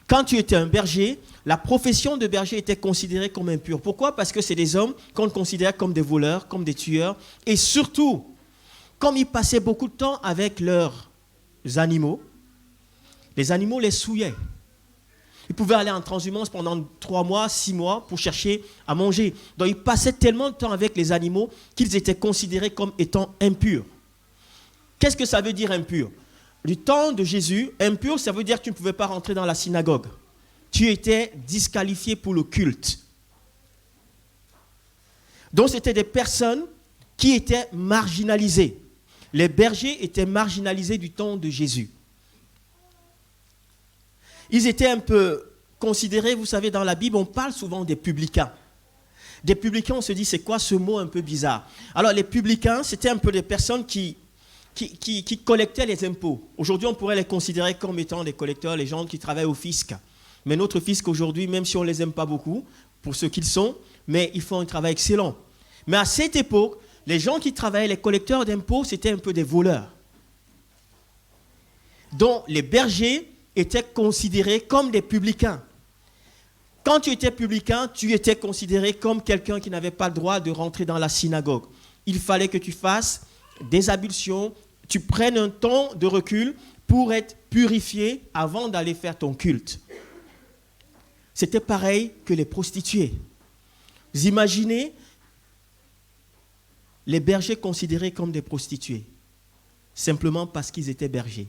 Quand tu étais un berger, la profession de berger était considérée comme impure. Pourquoi? Parce que c'est des hommes qu'on considère comme des voleurs, comme des tueurs. Et surtout, comme ils passaient beaucoup de temps avec leurs animaux, les animaux les souillaient. Ils pouvaient aller en transhumance pendant 3 mois, 6 mois pour chercher à manger. Donc ils passaient tellement de temps avec les animaux qu'ils étaient considérés comme étant impurs. Qu'est-ce que ça veut dire impur? Du temps de Jésus, impur, ça veut dire que tu ne pouvais pas rentrer dans la synagogue. Tu étais disqualifié pour le culte. Donc c'était des personnes qui étaient marginalisées. Les bergers étaient marginalisés du temps de Jésus. Ils étaient un peu considérés, vous savez, dans la Bible, on parle souvent des publicains. Des publicains, on se dit, c'est quoi ce mot un peu bizarre? Alors les publicains, c'était un peu des personnes qui collectaient les impôts. Aujourd'hui, on pourrait les considérer comme étant des collecteurs, les gens qui travaillent au fisc. Mais notre fisc aujourd'hui, même si on ne les aime pas beaucoup, pour ceux qu'ils sont, mais ils font un travail excellent. Mais à cette époque, les gens qui travaillaient, les collecteurs d'impôts, c'était un peu des voleurs. Donc les bergers étaient considérés comme des publicains. Quand tu étais publicain, tu étais considéré comme quelqu'un qui n'avait pas le droit de rentrer dans la synagogue. Il fallait que tu fasses des ablutions, tu prennes un temps de recul pour être purifié avant d'aller faire ton culte. C'était pareil que les prostituées. Vous imaginez les bergers considérés comme des prostituées, simplement parce qu'ils étaient bergers.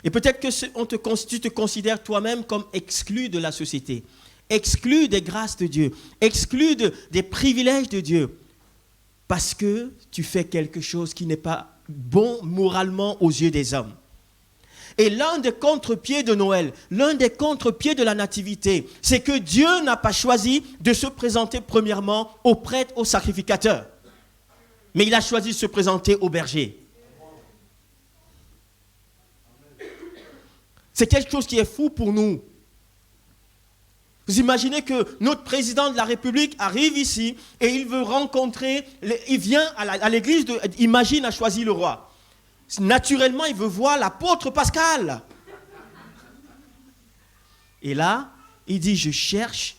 Et peut-être que tu te considères toi-même comme exclu de la société, exclu des grâces de Dieu, exclu des privilèges de Dieu, parce que tu fais quelque chose qui n'est pas bon moralement aux yeux des hommes. Et l'un des contre-pieds de Noël, l'un des contre-pieds de la nativité, c'est que Dieu n'a pas choisi de se présenter premièrement aux prêtres, aux sacrificateurs, mais il a choisi de se présenter aux bergers. C'est quelque chose qui est fou pour nous. Vous imaginez que notre président de la République arrive ici et il veut rencontrer, il vient à l'église, Imagine a choisi le roi. Naturellement, il veut voir l'apôtre Pascal. Et là, il dit, je cherche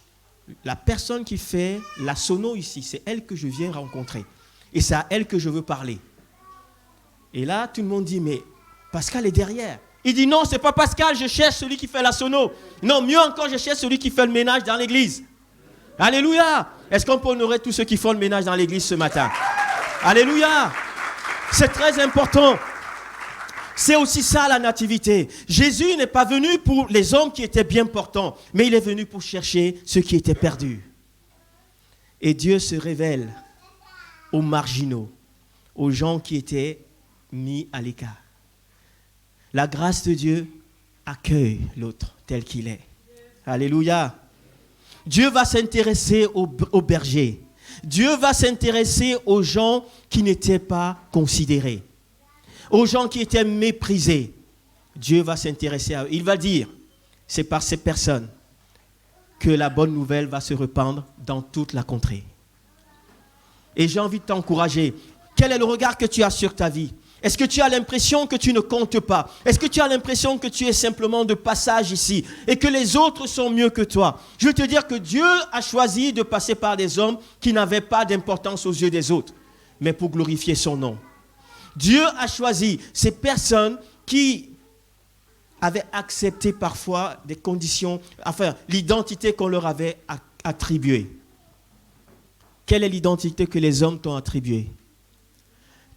la personne qui fait la sono ici. C'est elle que je viens rencontrer. Et c'est à elle que je veux parler. Et là, tout le monde dit, mais Pascal est derrière. Il dit, non, ce n'est pas Pascal, je cherche celui qui fait la sono. Non, mieux encore, je cherche celui qui fait le ménage dans l'église. Alléluia. Est-ce qu'on peut honorer tous ceux qui font le ménage dans l'église ce matin? Alléluia. C'est très important. C'est aussi ça la nativité. Jésus n'est pas venu pour les hommes qui étaient bien portants, mais il est venu pour chercher ceux qui étaient perdus. Et Dieu se révèle aux marginaux, aux gens qui étaient mis à l'écart. La grâce de Dieu accueille l'autre tel qu'il est. Alléluia. Dieu va s'intéresser aux bergers. Dieu va s'intéresser aux gens qui n'étaient pas considérés, aux gens qui étaient méprisés. Dieu va s'intéresser à eux. Il va dire, c'est par ces personnes que la bonne nouvelle va se répandre dans toute la contrée. Et j'ai envie de t'encourager. Quel est le regard que tu as sur ta vie? Est-ce que tu as l'impression que tu ne comptes pas? Est-ce que tu as l'impression que tu es simplement de passage ici et que les autres sont mieux que toi? Je veux te dire que Dieu a choisi de passer par des hommes qui n'avaient pas d'importance aux yeux des autres, mais pour glorifier son nom. Dieu a choisi ces personnes qui avaient accepté parfois des conditions, enfin l'identité qu'on leur avait attribuée. Quelle est l'identité que les hommes t'ont attribuée?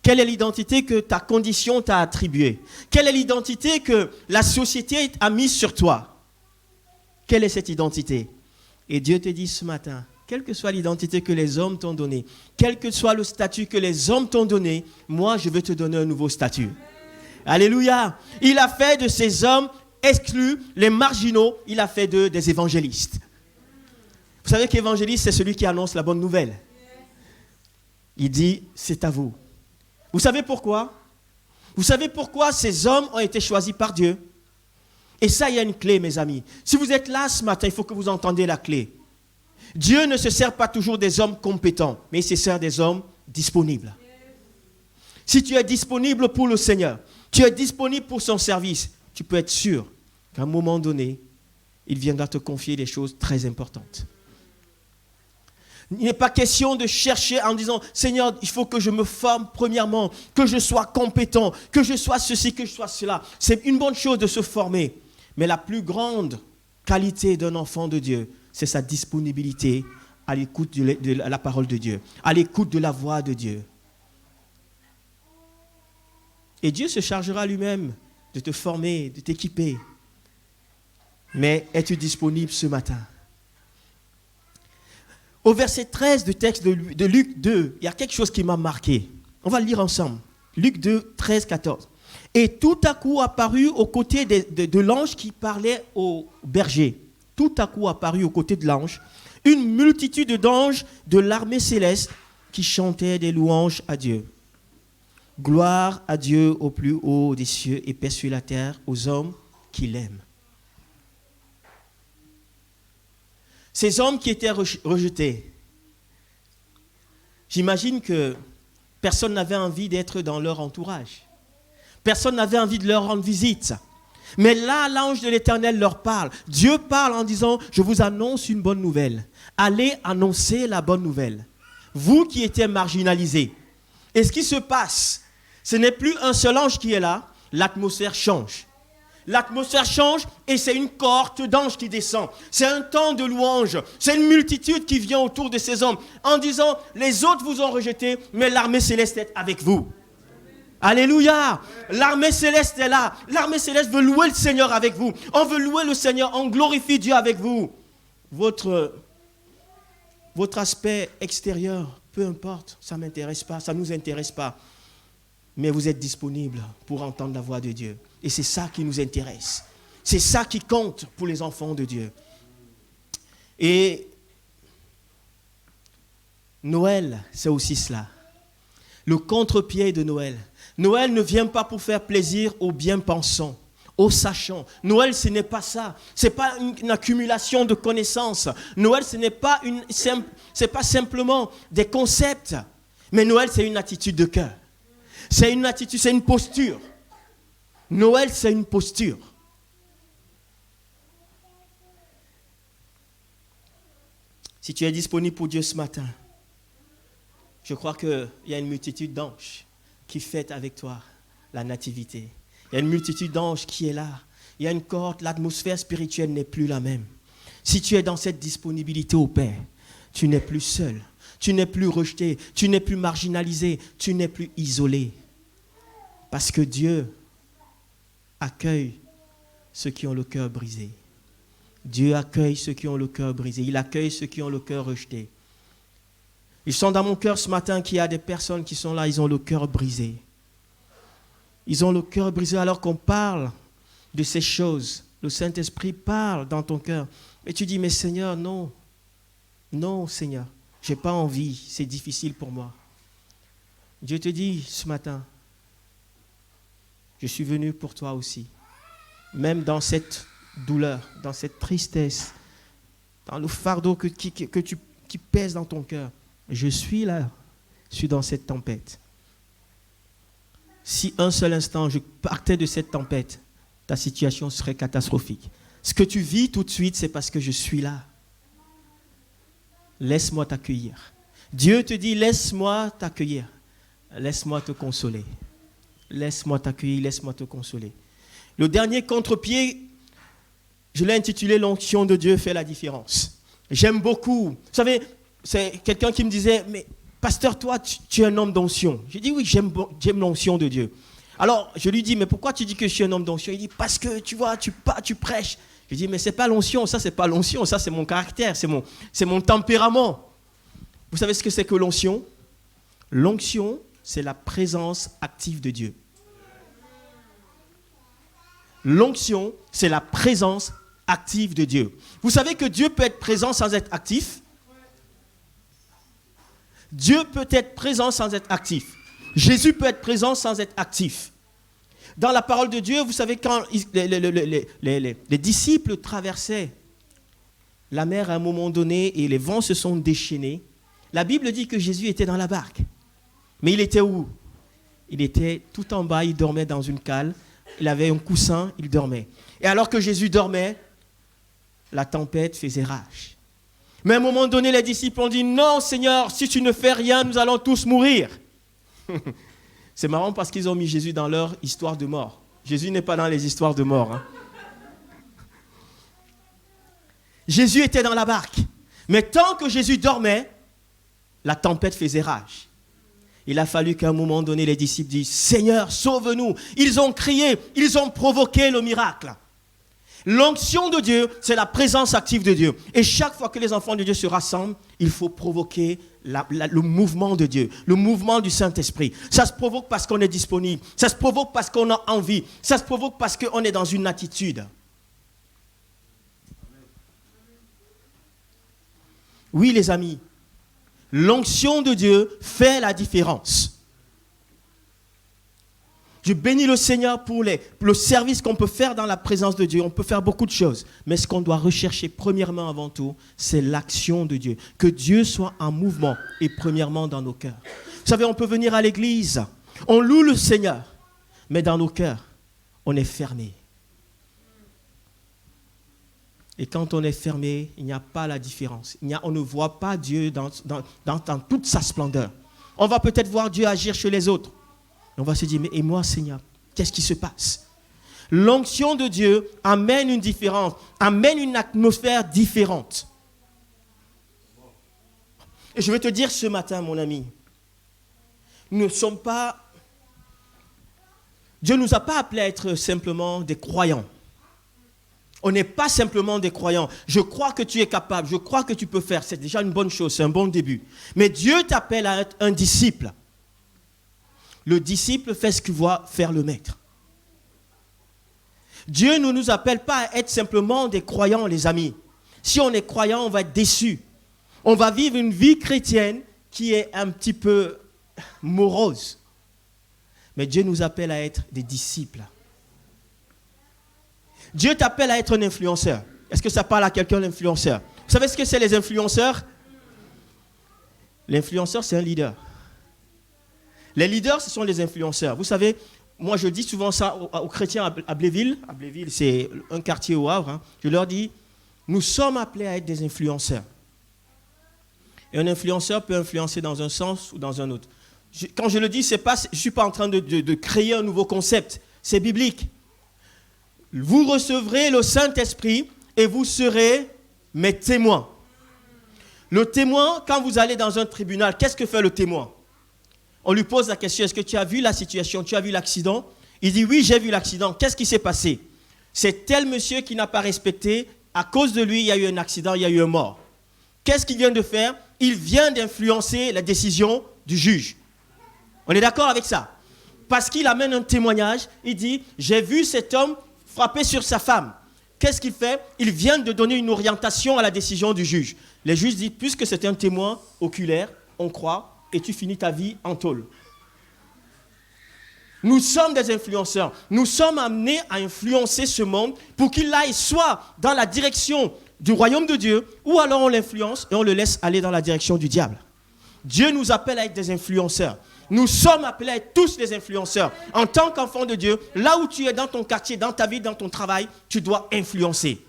Quelle est l'identité que ta condition t'a attribuée? Quelle est l'identité que la société a mise sur toi? Quelle est cette identité? Et Dieu te dit ce matin, quelle que soit l'identité que les hommes t'ont donnée, quel que soit le statut que les hommes t'ont donné, moi je veux te donner un nouveau statut. Alléluia. Il a fait de ces hommes exclus, les marginaux, il a fait d'eux des évangélistes. Vous savez qu'évangéliste, c'est celui qui annonce la bonne nouvelle. Il dit, c'est à vous. Vous savez pourquoi? Vous savez pourquoi ces hommes ont été choisis par Dieu? Et ça, il y a une clé, mes amis. Si vous êtes là ce matin, il faut que vous entendiez la clé. Dieu ne se sert pas toujours des hommes compétents, mais il se sert des hommes disponibles. Si tu es disponible pour le Seigneur, tu es disponible pour son service, tu peux être sûr qu'à un moment donné, il viendra te confier des choses très importantes. Il n'est pas question de chercher en disant, Seigneur, il faut que je me forme premièrement, que je sois compétent, que je sois ceci, que je sois cela. C'est une bonne chose de se former. Mais la plus grande qualité d'un enfant de Dieu, c'est sa disponibilité à l'écoute de la parole de Dieu, à l'écoute de la voix de Dieu. Et Dieu se chargera lui-même de te former, de t'équiper. Mais es-tu disponible ce matin? Au verset 13 du texte de Luc 2, il y a quelque chose qui m'a marqué. On va le lire ensemble. Luc 2, 13, 14. Et tout à coup apparut aux côtés de l'ange qui parlait au berger. Tout à coup apparut aux côtés de l'ange une multitude d'anges de l'armée céleste qui chantaient des louanges à Dieu. Gloire à Dieu au plus haut des cieux et paix sur la terre aux hommes qui l'aiment. Ces hommes qui étaient rejetés, j'imagine que personne n'avait envie d'être dans leur entourage. Personne n'avait envie de leur rendre visite. Mais là, l'ange de l'Éternel leur parle. Dieu parle en disant, je vous annonce une bonne nouvelle. Allez annoncer la bonne nouvelle. Vous qui étiez marginalisés. Et ce qui se passe, ce n'est plus un seul ange qui est là, l'atmosphère change. L'atmosphère change et c'est une cohorte d'anges qui descend. C'est un temps de louange. C'est une multitude qui vient autour de ces hommes en disant, les autres vous ont rejeté, mais l'armée céleste est avec vous. Alléluia. L'armée céleste est là. L'armée céleste veut louer le Seigneur avec vous. On veut louer le Seigneur, on glorifie Dieu avec vous. Votre aspect extérieur, peu importe, ça ne m'intéresse pas, ça ne nous intéresse pas. Mais vous êtes disponible pour entendre la voix de Dieu. Et c'est ça qui nous intéresse. C'est ça qui compte pour les enfants de Dieu. Et Noël, c'est aussi cela. Le contre-pied de Noël. Noël ne vient pas pour faire plaisir aux bien-pensants, au sachant. Noël, ce n'est pas ça. Ce n'est pas une accumulation de connaissances. Noël, ce n'est pas, c'est pas simplement des concepts. Mais Noël, c'est une attitude de cœur. C'est une attitude, c'est une posture. Noël, c'est une posture. Si tu es disponible pour Dieu ce matin, je crois qu'il y a une multitude d'anges qui fêtent avec toi la nativité. Il y a une multitude d'anges qui est là. Il y a une corde, l'atmosphère spirituelle n'est plus la même. Si tu es dans cette disponibilité au Père, tu n'es plus seul, tu n'es plus rejeté, tu n'es plus marginalisé, tu n'es plus isolé. Parce que Dieu accueille ceux qui ont le cœur brisé. Dieu accueille ceux qui ont le cœur brisé. Il accueille ceux qui ont le cœur rejeté. Ils sont dans mon cœur ce matin qu'il y a des personnes qui sont là, ils ont le cœur brisé. Ils ont le cœur brisé alors qu'on parle de ces choses. Le Saint-Esprit parle dans ton cœur. Et tu dis, mais Seigneur, non. Non, Seigneur, je n'ai pas envie, c'est difficile pour moi. Dieu te dit ce matin, je suis venu pour toi aussi. Même dans cette douleur, dans cette tristesse, dans le fardeau qui pèse dans ton cœur. Je suis là, je suis dans cette tempête. Si un seul instant je partais de cette tempête, ta situation serait catastrophique. Ce que tu vis tout de suite, c'est parce que je suis là. Laisse-moi t'accueillir. Dieu te dit, laisse-moi t'accueillir. Laisse-moi te consoler. Laisse-moi t'accueillir, laisse-moi te consoler. Le dernier contre-pied, je l'ai intitulé « L'onction de Dieu fait la différence ». J'aime beaucoup. Vous savez, c'est quelqu'un qui me disait « Mais pasteur, toi, tu es un homme d'onction ». J'ai dit « Oui, j'aime l'onction de Dieu ». Alors, je lui dis « Mais pourquoi tu dis que je suis un homme d'onction ?» Il dit « Parce que, tu vois, tu prêches ». Je dis « Mais ce n'est pas l'onction, ça, c'est pas l'onction, ça, c'est mon caractère, c'est mon tempérament ». Vous savez ce que c'est que l'onction ? L'onction, c'est la présence active de Dieu. L'onction, c'est la présence active de Dieu. Vous savez que Dieu peut être présent sans être actif ? Dieu peut être présent sans être actif. Jésus peut être présent sans être actif. Dans la parole de Dieu, vous savez, quand les disciples traversaient la mer à un moment donné et les vents se sont déchaînés, la Bible dit que Jésus était dans la barque. Mais il était où ? Il était tout en bas, il dormait dans une cale. Il avait un coussin, il dormait. Et alors que Jésus dormait, la tempête faisait rage. Mais à un moment donné, les disciples ont dit « Non, Seigneur, si tu ne fais rien, nous allons tous mourir. » C'est marrant parce qu'ils ont mis Jésus dans leur histoire de mort. Jésus n'est pas dans les histoires de mort. Hein. Jésus était dans la barque. Mais tant que Jésus dormait, la tempête faisait rage. Il a fallu qu'à un moment donné, les disciples disent « Seigneur, sauve-nous » Ils ont crié, ils ont provoqué le miracle. L'onction de Dieu, c'est la présence active de Dieu. Et chaque fois que les enfants de Dieu se rassemblent, il faut provoquer le mouvement de Dieu, le mouvement du Saint-Esprit. Ça se provoque parce qu'on est disponible. Ça se provoque parce qu'on a envie. Ça se provoque parce qu'on est dans une attitude. Oui, les amis, l'onction de Dieu fait la différence. Je bénis le Seigneur pour le service qu'on peut faire dans la présence de Dieu. On peut faire beaucoup de choses. Mais ce qu'on doit rechercher premièrement avant tout, c'est l'action de Dieu. Que Dieu soit en mouvement et premièrement dans nos cœurs. Vous savez, on peut venir à l'église, on loue le Seigneur, mais dans nos cœurs, on est fermé. Et quand on est fermé, il n'y a pas la différence. On ne voit pas Dieu dans toute sa splendeur. On va peut-être voir Dieu agir chez les autres. On va se dire, mais et moi, Seigneur, qu'est-ce qui se passe ? L'onction de Dieu amène une différence, amène une atmosphère différente. Et je vais te dire ce matin, mon ami, nous ne sommes pas... Dieu ne nous a pas appelés à être simplement des croyants. On n'est pas simplement des croyants. Je crois que tu es capable, je crois que tu peux faire. C'est déjà une bonne chose, c'est un bon début. Mais Dieu t'appelle à être un disciple. Le disciple fait ce que voit faire le maître. Dieu ne nous appelle pas à être simplement des croyants, les amis. Si on est croyant, on va être déçu. On va vivre une vie chrétienne qui est un petit peu morose. Mais Dieu nous appelle à être des disciples. Dieu t'appelle à être un influenceur. Est-ce que ça parle à quelqu'un, l'influenceur? Vous savez ce que c'est les influenceurs? L'influenceur, c'est un leader. Les leaders, ce sont les influenceurs. Vous savez, moi je dis souvent ça aux chrétiens à Bléville. À Bléville, c'est un quartier au Havre. Hein. Je leur dis, nous sommes appelés à être des influenceurs. Et un influenceur peut influencer dans un sens ou dans un autre. Quand je le dis, je ne suis pas en train de créer un nouveau concept. C'est biblique. Vous recevrez le Saint-Esprit et vous serez mes témoins. Le témoin, quand vous allez dans un tribunal, qu'est-ce que fait le témoin? On lui pose la question, est-ce que tu as vu la situation, tu as vu l'accident? Il dit, oui, j'ai vu l'accident. Qu'est-ce qui s'est passé? C'est tel monsieur qui n'a pas respecté. À cause de lui, il y a eu un accident, il y a eu un mort. Qu'est-ce qu'il vient de faire? Il vient d'influencer la décision du juge. On est d'accord avec ça? Parce qu'il amène un témoignage, il dit, j'ai vu cet homme frapper sur sa femme. Qu'est-ce qu'il fait? Il vient de donner une orientation à la décision du juge. Les juges disent, puisque c'est un témoin oculaire, on croit, et tu finis ta vie en tôle. Nous sommes des influenceurs. Nous sommes amenés à influencer ce monde pour qu'il aille soit dans la direction du royaume de Dieu, ou alors on l'influence et on le laisse aller dans la direction du diable. Dieu nous appelle à être des influenceurs. Nous sommes appelés à être tous des influenceurs. En tant qu'enfant de Dieu, là où tu es dans ton quartier, dans ta vie, dans ton travail, tu dois influencer.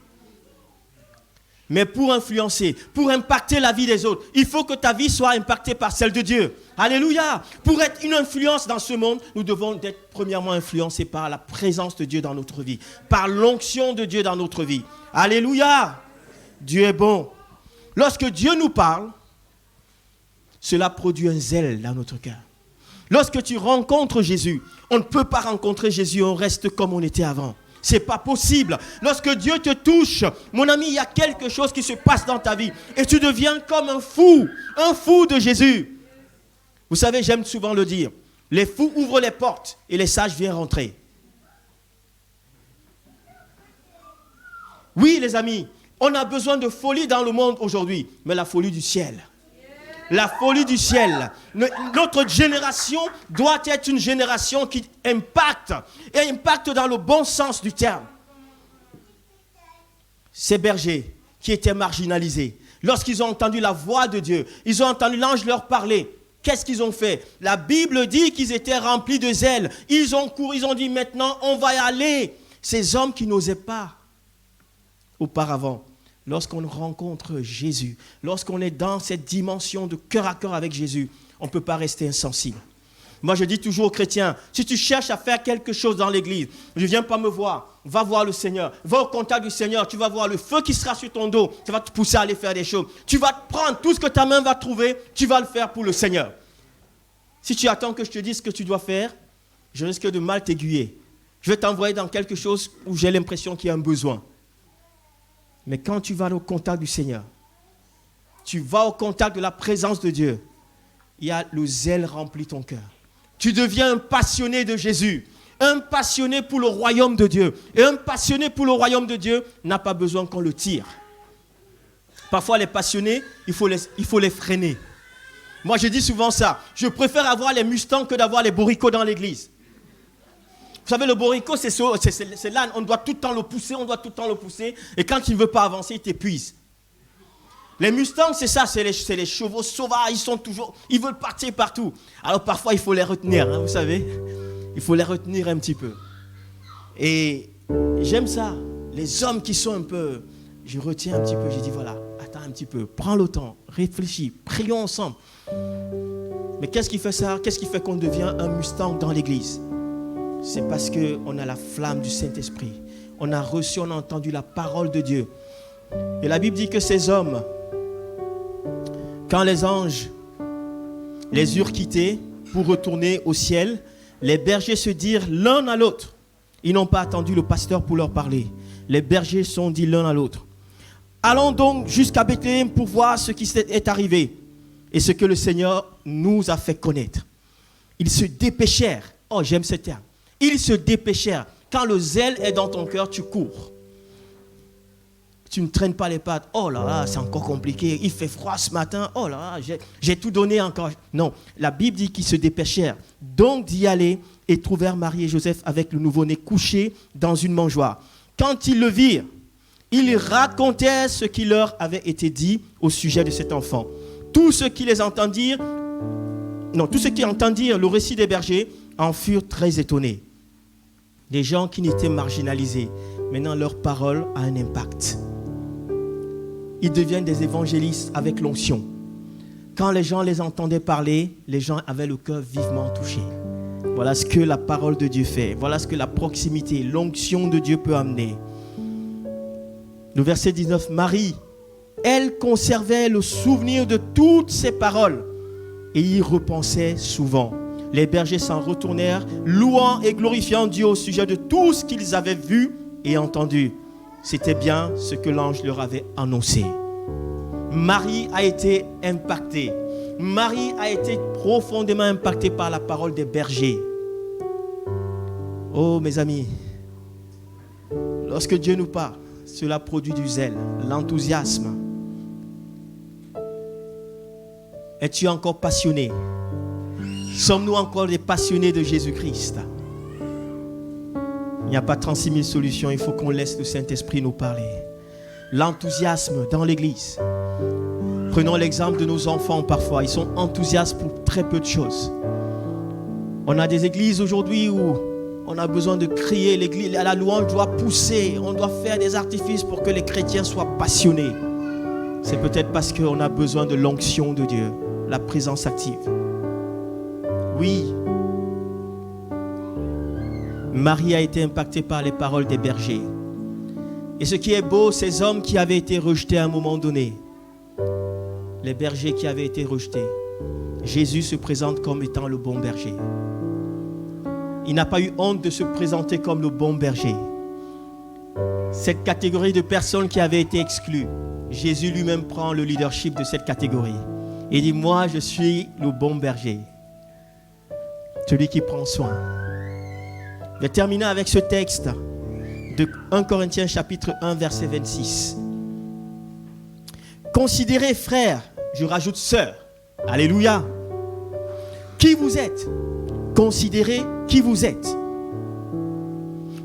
Mais pour influencer, pour impacter la vie des autres, il faut que ta vie soit impactée par celle de Dieu. Alléluia! Pour être une influence dans ce monde, nous devons être premièrement influencés par la présence de Dieu dans notre vie, par l'onction de Dieu dans notre vie. Alléluia! Dieu est bon. Lorsque Dieu nous parle, cela produit un zèle dans notre cœur. Lorsque tu rencontres Jésus, on ne peut pas rencontrer Jésus, on reste comme on était avant. Ce n'est pas possible. Lorsque Dieu te touche, mon ami, il y a quelque chose qui se passe dans ta vie et tu deviens comme un fou de Jésus. Vous savez, j'aime souvent le dire, les fous ouvrent les portes et les sages viennent rentrer. Oui, les amis, on a besoin de folie dans le monde aujourd'hui, mais la folie du ciel. La folie du ciel. Notre génération doit être une génération qui impacte, et impacte dans le bon sens du terme. Ces bergers qui étaient marginalisés, lorsqu'ils ont entendu la voix de Dieu, ils ont entendu l'ange leur parler, qu'est-ce qu'ils ont fait? La Bible dit qu'ils étaient remplis de zèle. Ils ont couru, ils ont dit maintenant on va y aller. Ces hommes qui n'osaient pas auparavant. Lorsqu'on rencontre Jésus, lorsqu'on est dans cette dimension de cœur à cœur avec Jésus, on ne peut pas rester insensible. Moi, je dis toujours aux chrétiens, si tu cherches à faire quelque chose dans l'église, ne viens pas me voir, va voir le Seigneur, va au contact du Seigneur, tu vas voir le feu qui sera sur ton dos, ça va te pousser à aller faire des choses. Tu vas prendre tout ce que ta main va trouver, tu vas le faire pour le Seigneur. Si tu attends que je te dise ce que tu dois faire, je risque de mal t'aiguiller. Je vais t'envoyer dans quelque chose où j'ai l'impression qu'il y a un besoin. Mais quand tu vas au contact du Seigneur, tu vas au contact de la présence de Dieu, il y a le zèle remplit ton cœur. Tu deviens un passionné de Jésus, un passionné pour le royaume de Dieu. Et un passionné pour le royaume de Dieu n'a pas besoin qu'on le tire. Parfois, les passionnés, il faut les freiner. Moi, je dis souvent ça. Je préfère avoir les Mustangs que d'avoir les Boricots dans l'église. Vous savez, le boricot, c'est l'âne. On doit tout le temps le pousser, Et quand il ne veut pas avancer, il t'épuise. Les Mustangs, c'est ça, c'est les chevaux sauvages. Ils veulent partir partout. Alors parfois, il faut les retenir, vous savez. Il faut les retenir un petit peu. Et j'aime ça. Les hommes qui sont un peu... Je retiens un petit peu, je dis voilà, attends un petit peu, prends le temps, réfléchis, prions ensemble. Mais qu'est-ce qui fait ça? Qu'est-ce qui fait qu'on devient un Mustang dans l'église? C'est parce qu'on a la flamme du Saint-Esprit. On a reçu, on a entendu la parole de Dieu. Et la Bible dit que ces hommes, quand les anges les eurent quittés pour retourner au ciel, les bergers se dirent l'un à l'autre. Ils n'ont pas attendu le pasteur pour leur parler. Les bergers se sont dit l'un à l'autre. Allons donc jusqu'à Bethléem pour voir ce qui est arrivé et ce que le Seigneur nous a fait connaître. Ils se dépêchèrent. Oh, j'aime ce terme. Ils se dépêchèrent. Quand le zèle est dans ton cœur, tu cours. Tu ne traînes pas les pattes. Oh là là, c'est encore compliqué. Il fait froid ce matin. Oh là là, j'ai tout donné encore. Non, la Bible dit qu'ils se dépêchèrent. Donc d'y aller et trouvèrent Marie et Joseph avec le nouveau-né couché dans une mangeoire. quand ils le virent, ils racontaient ce qui leur avait été dit au sujet de cet enfant. Tous ceux qui entendirent le récit des bergers en furent très étonnés. Des gens qui n'étaient marginalisés, maintenant leur parole a un impact. Ils deviennent des évangélistes avec l'onction. Quand les gens les entendaient parler, les gens avaient le cœur vivement touché. Voilà ce que la parole de Dieu fait. Voilà ce que la proximité, l'onction de Dieu peut amener. Le verset 19, Marie, elle conservait le souvenir de toutes ces paroles et y repensait souvent. Les bergers s'en retournèrent, louant et glorifiant Dieu au sujet de tout ce qu'ils avaient vu et entendu. C'était bien ce que l'ange leur avait annoncé. Marie a été impactée. Marie a été profondément impactée par la parole des bergers. Oh mes amis, lorsque Dieu nous parle, cela produit du zèle, l'enthousiasme. Es-tu encore passionné? Sommes-nous encore des passionnés de Jésus-Christ? Il n'y a pas 36 000 solutions, il faut qu'on laisse le Saint-Esprit nous parler. L'enthousiasme dans l'église. Prenons l'exemple de nos enfants parfois, ils sont enthousiastes pour très peu de choses. On a des églises aujourd'hui où on a besoin de crier, l'église, la louange doit pousser, on doit faire des artifices pour que les chrétiens soient passionnés. C'est peut-être parce qu'on a besoin de l'onction de Dieu, la présence active. Oui, Marie a été impactée par les paroles des bergers. Et ce qui est beau, ces hommes qui avaient été rejetés à un moment donné, les bergers qui avaient été rejetés, Jésus se présente comme étant le bon berger. Il n'a pas eu honte de se présenter comme le bon berger. Cette catégorie de personnes qui avaient été exclues, Jésus lui-même prend le leadership de cette catégorie. Il dit, moi je suis le bon berger. Celui qui prend soin. Je vais terminer avec ce texte de 1 Corinthiens chapitre 1 verset 26. Considérez frères, je rajoute sœurs, alléluia, qui vous êtes. Considérez qui vous êtes.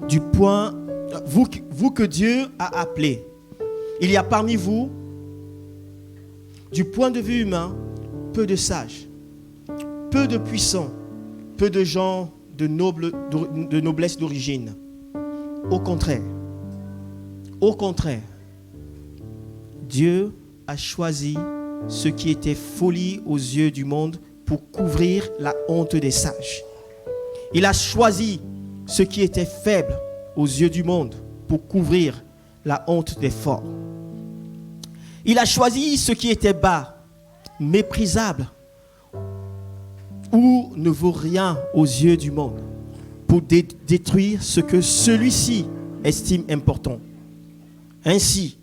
Du point, vous que Dieu a appelé. Il y a parmi vous, du point de vue humain, peu de sages, peu de puissants, peu de gens de noblesse d'origine. Au contraire, Dieu a choisi ce qui était folie aux yeux du monde pour couvrir la honte des sages. Il a choisi ce qui était faible aux yeux du monde pour couvrir la honte des forts. Il a choisi ce qui était bas, méprisable, ou ne vaut rien aux yeux du monde pour détruire ce que celui-ci estime important. Ainsi,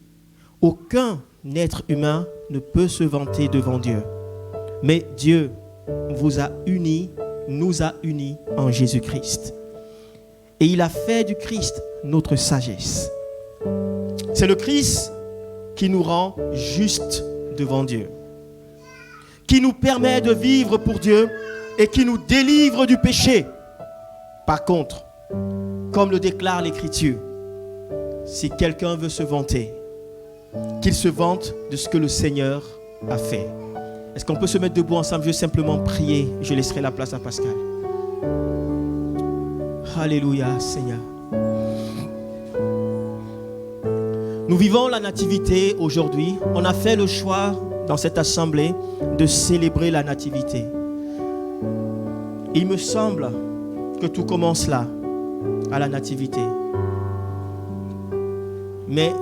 aucun être humain ne peut se vanter devant Dieu. Mais Dieu nous a unis en Jésus-Christ. Et il a fait du Christ notre sagesse. C'est le Christ qui nous rend justes devant Dieu, qui nous permet de vivre pour Dieu et qui nous délivre du péché. Par contre, comme le déclare l'Écriture, si quelqu'un veut se vanter, qu'il se vante de ce que le Seigneur a fait. Est-ce qu'on peut se mettre debout ensemble? Je vais simplement prier. Je laisserai la place à Pascal. Alléluia, Seigneur. Nous vivons la nativité aujourd'hui. On a fait le choix dans cette assemblée de célébrer la nativité. Il me semble que tout commence là, à la nativité. Mais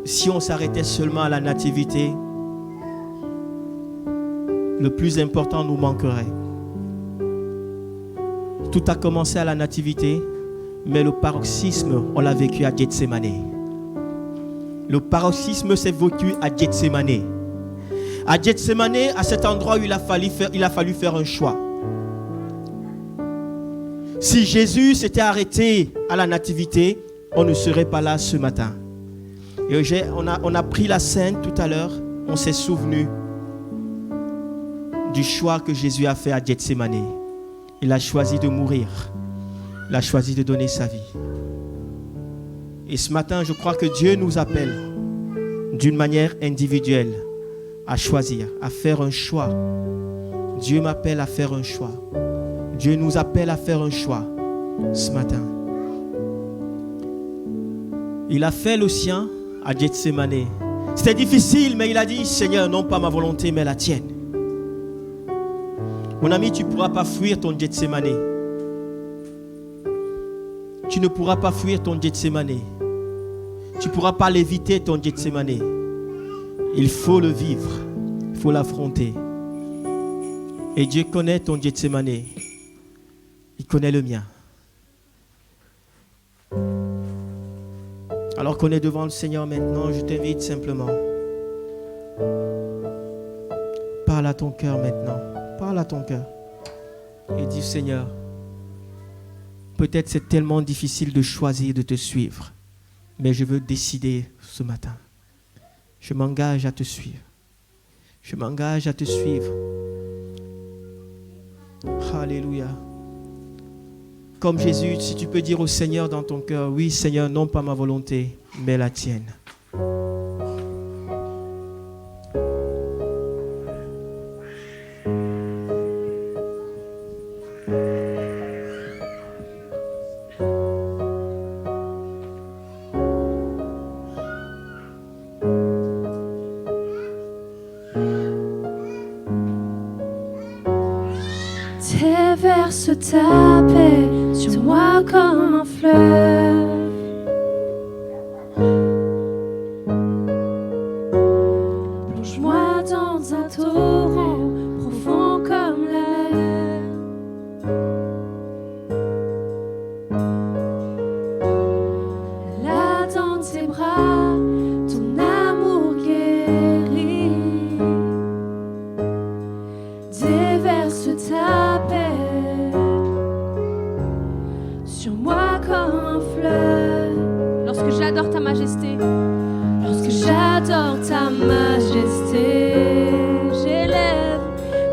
si on s'arrêtait seulement à la nativité, le plus important nous manquerait. Tout a commencé à la nativité, mais le paroxysme, on l'a vécu à Gethsémané. Le paroxysme s'est vécu à Gethsémané. À Gethsémané, à cet endroit où il a fallu faire un choix. Si Jésus s'était arrêté à la nativité, on ne serait pas là ce matin. Et on a pris la scène tout à l'heure, on s'est souvenu du choix que Jésus a fait à Gethsémané. Il a choisi de mourir. Il a choisi de donner sa vie. Et ce matin, je crois que Dieu nous appelle d'une manière individuelle à choisir, à faire un choix. Dieu m'appelle à faire un choix. Dieu nous appelle à faire un choix ce matin. Il a fait le sien à Gethsémané. C'était difficile, mais il a dit, Seigneur, non pas ma volonté, mais la tienne. Mon ami, tu ne pourras pas fuir ton Gethsémané. Tu ne pourras pas fuir ton Gethsémané. Tu ne pourras pas l'éviter, ton Gethsémané. Il faut le vivre. Il faut l'affronter. Et Dieu connaît ton Gethsémané. Il connaît le mien. Alors qu'on est devant le Seigneur maintenant, je t'invite simplement. Parle à ton cœur maintenant. Parle à ton cœur. Et dis, Seigneur, peut-être c'est tellement difficile de choisir de te suivre. Mais je veux décider ce matin. Je m'engage à te suivre. Je m'engage à te suivre. Alléluia. Comme Jésus, si tu peux dire au Seigneur dans ton cœur, oui Seigneur, non pas ma volonté, mais la tienne. Déverse ta paix sur moi comme un fleuve. Plonge-moi dans un torrent profond comme la mer. Là dans tes bras, ton amour guérit. Déverse ta paix sur moi comme un fleuve. Lorsque j'adore ta majesté, Lorsque j'adore ta majesté,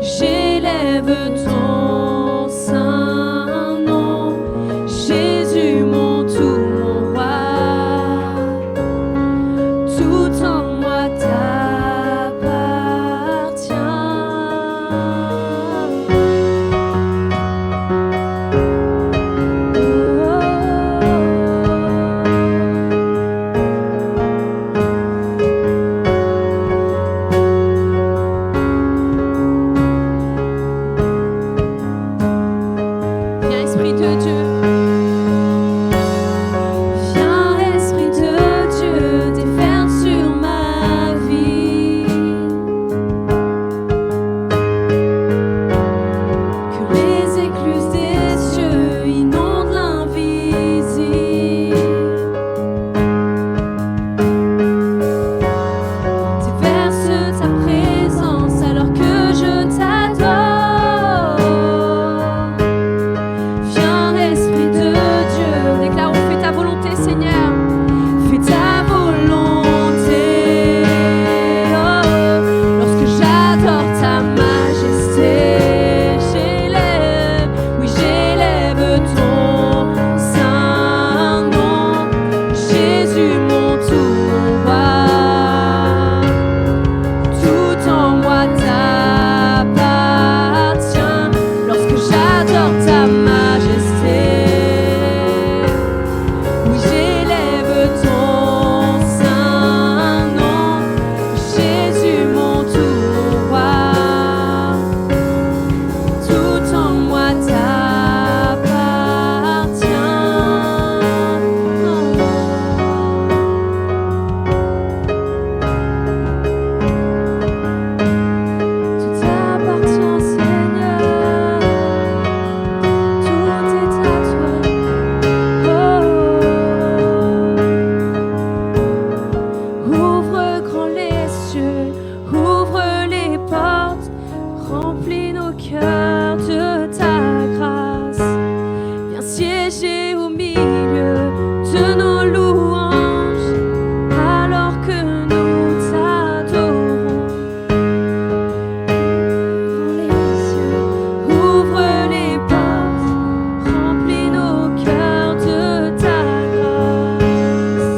j'élève ton saint nom. Jésus, mon tout, mon roi, tout en moi t'appartient. viens Esprit de Dieu. Viens, Esprit de Dieu, déferle sur ma vie. Que les écluses des cieux inondent l'invisible. Déverse ta présence alors que je t'adore. Viens, Esprit de Dieu, Déclarons, fais ta volonté, Seigneur. fais ta volonté. Oh, lorsque j'adore ta majesté, j'élève ton saint nom. Jésus, mon tout, mon roi, tout en moi t'appartient. Lorsque j'adore ta majesté, oui, j'élève ton saint nom. Jésus, mon tout, mon roi, tout en moi t'appartient. Tout t'appartient, Seigneur. Tout est à toi. Ouvre grand les cieux, ouvre les portes, remplis nos cœurs de ta grâce. Viens siéger au milieu de nos louanges, alors que nous t'adorons. Ouvre les portes, remplis nos cœurs de ta grâce.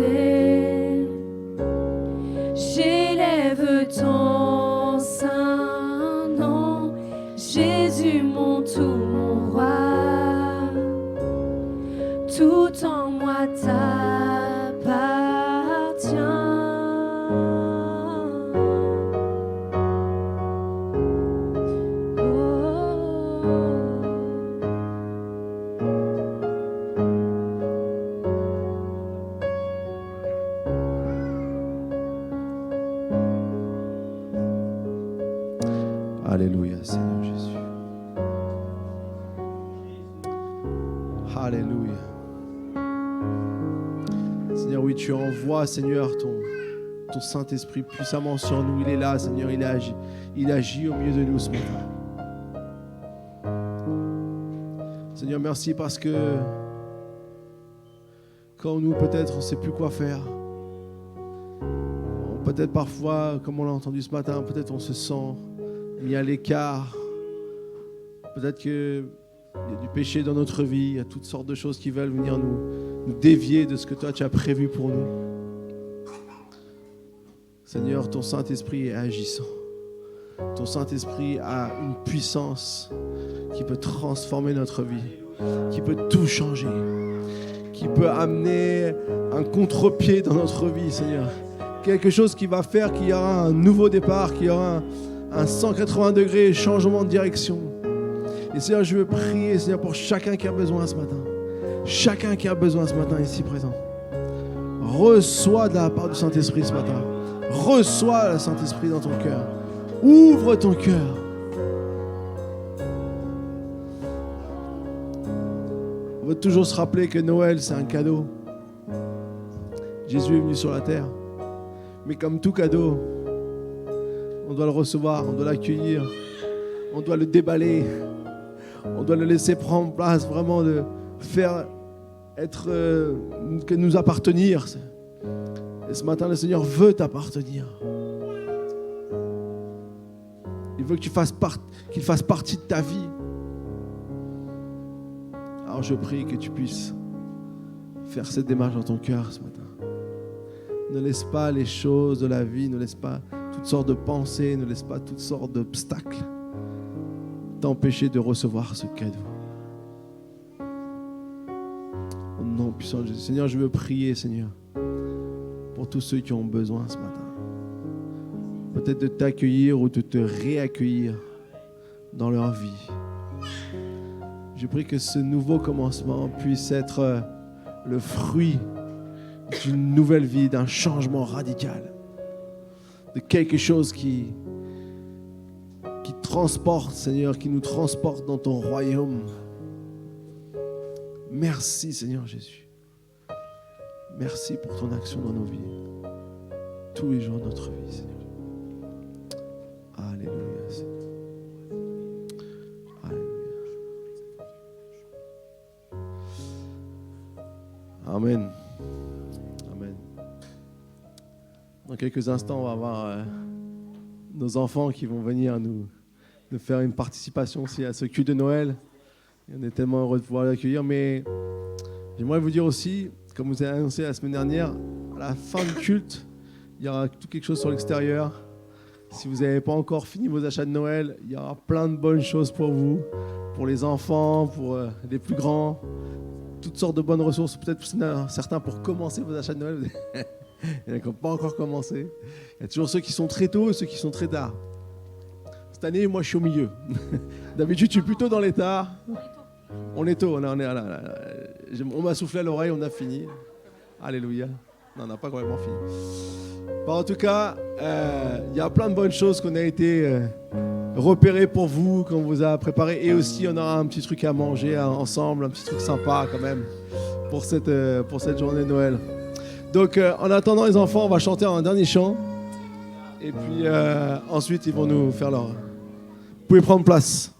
exalté. J'élève ton saint nom, Jésus mon tout, mon roi. Tout en moi t'appartient. Alléluia, Seigneur Jésus. Alléluia. Seigneur, oui, tu envoies, Seigneur, ton Saint-Esprit puissamment sur nous. Il est là, Seigneur, il agit au milieu de nous ce matin. Seigneur, merci parce que quand nous, peut-être, on ne sait plus quoi faire. Peut-être parfois, comme on l'a entendu ce matin, peut-être on se sent mis à l'écart. Peut-être qu'il y a du péché dans notre vie, il y a toutes sortes de choses qui veulent venir nous dévier de ce que toi tu as prévu pour nous. Seigneur, ton Saint-Esprit est agissant. Ton Saint-Esprit a une puissance qui peut transformer notre vie, qui peut tout changer, qui peut amener un contre-pied dans notre vie, Seigneur. Quelque chose qui va faire qu'il y aura un nouveau départ, qu'il y aura un 180 degrés changement de direction. Et Seigneur, je veux prier, Seigneur, pour chacun qui a besoin ce matin. Chacun qui a besoin ce matin ici présent. Reçois de la part du Saint-Esprit ce matin. Reçois le Saint-Esprit dans ton cœur. Ouvre ton cœur. On veut toujours se rappeler que Noël, c'est un cadeau. Jésus est venu sur la terre. Mais comme tout cadeau, on doit le recevoir, on doit l'accueillir, on doit le déballer, on doit le laisser prendre place, vraiment de faire être, que nous appartenir. Et ce matin, le Seigneur veut t'appartenir. Il veut que qu'il fasse partie de ta vie. Alors je prie que tu puisses faire cette démarche dans ton cœur ce matin. Ne laisse pas les choses de la vie, ne laisse pas toutes sortes de pensées, ne laisse pas toutes sortes d'obstacles t'empêcher de recevoir ce cadeau. Au nom puissant de Jésus. Seigneur, je veux prier, Seigneur, pour tous ceux qui ont besoin ce matin. Peut-être de t'accueillir ou de te réaccueillir dans leur vie. Je prie que ce nouveau commencement puisse être le fruit d'une nouvelle vie, d'un changement radical, de quelque chose qui transporte, Seigneur, qui nous transporte dans ton royaume. Merci, Seigneur Jésus. Merci pour ton action dans nos vies, tous les jours de notre vie, Seigneur. Alléluia, Seigneur. Alléluia. Amen. Amen. Dans quelques instants, on va avoir nos enfants qui vont venir nous faire une participation aussi à ce culte de Noël. Et on est tellement heureux de pouvoir l'accueillir. Mais j'aimerais vous dire aussi, comme vous avez annoncé la semaine dernière, à la fin du culte, il y aura tout quelque chose sur l'extérieur. Si vous n'avez pas encore fini vos achats de Noël, il y aura plein de bonnes choses pour vous, pour les enfants, pour les plus grands. Toutes sortes de bonnes ressources, peut-être certains pour commencer vos achats de Noël. Il y en a qui n'ont pas encore commencé. Il y a toujours ceux qui sont très tôt et ceux qui sont très tard. Cette année, moi, je suis au milieu. D'habitude, je suis plutôt dans les tard. On est tôt. On m'a soufflé à l'oreille, on a fini. Alléluia. Non, on n'a pas complètement fini. Bon, en tout cas, il y a plein de bonnes choses qu'on a été repérées pour vous, qu'on vous a préparées. Et aussi, on aura un petit truc à manger ensemble, un petit truc sympa quand même pour cette journée de Noël. Donc, en attendant les enfants, on va chanter un dernier chant. Et puis, ensuite, ils vont nous faire leur... Vous pouvez prendre place.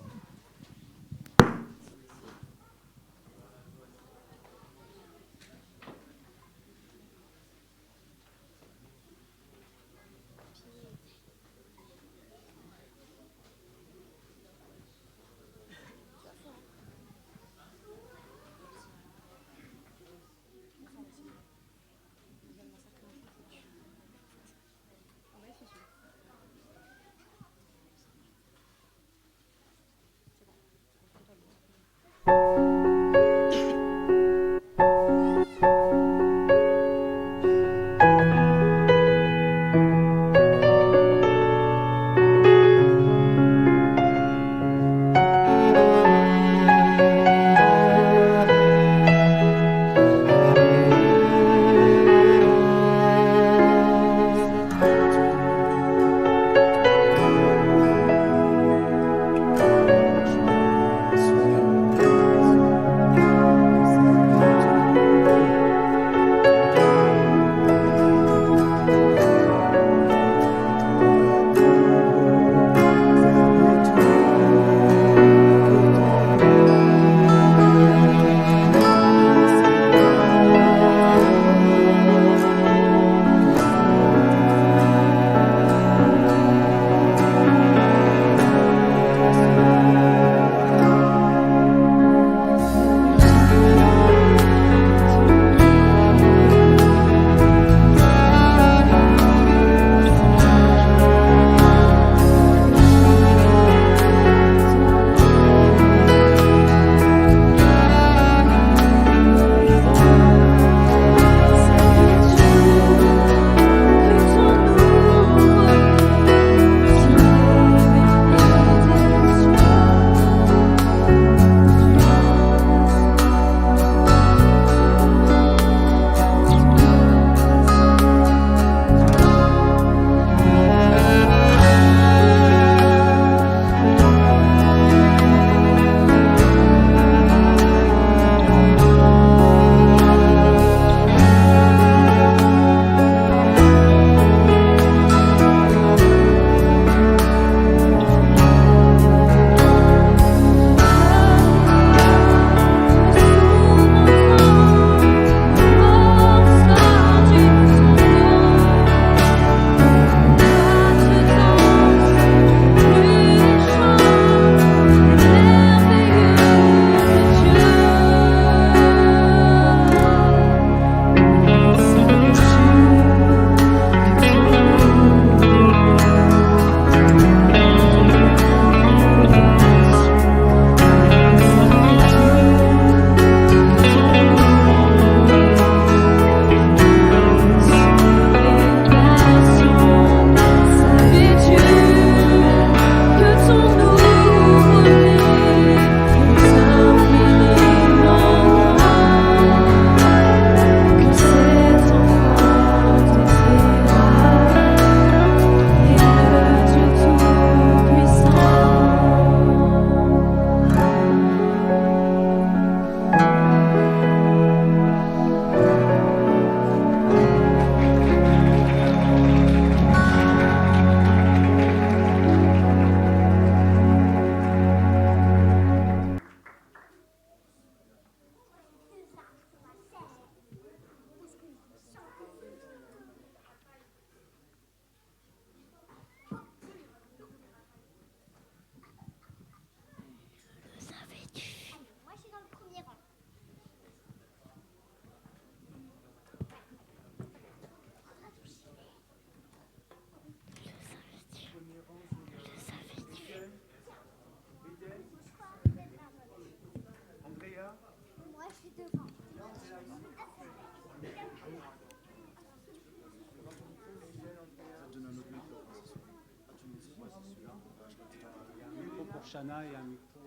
Shana et un micro.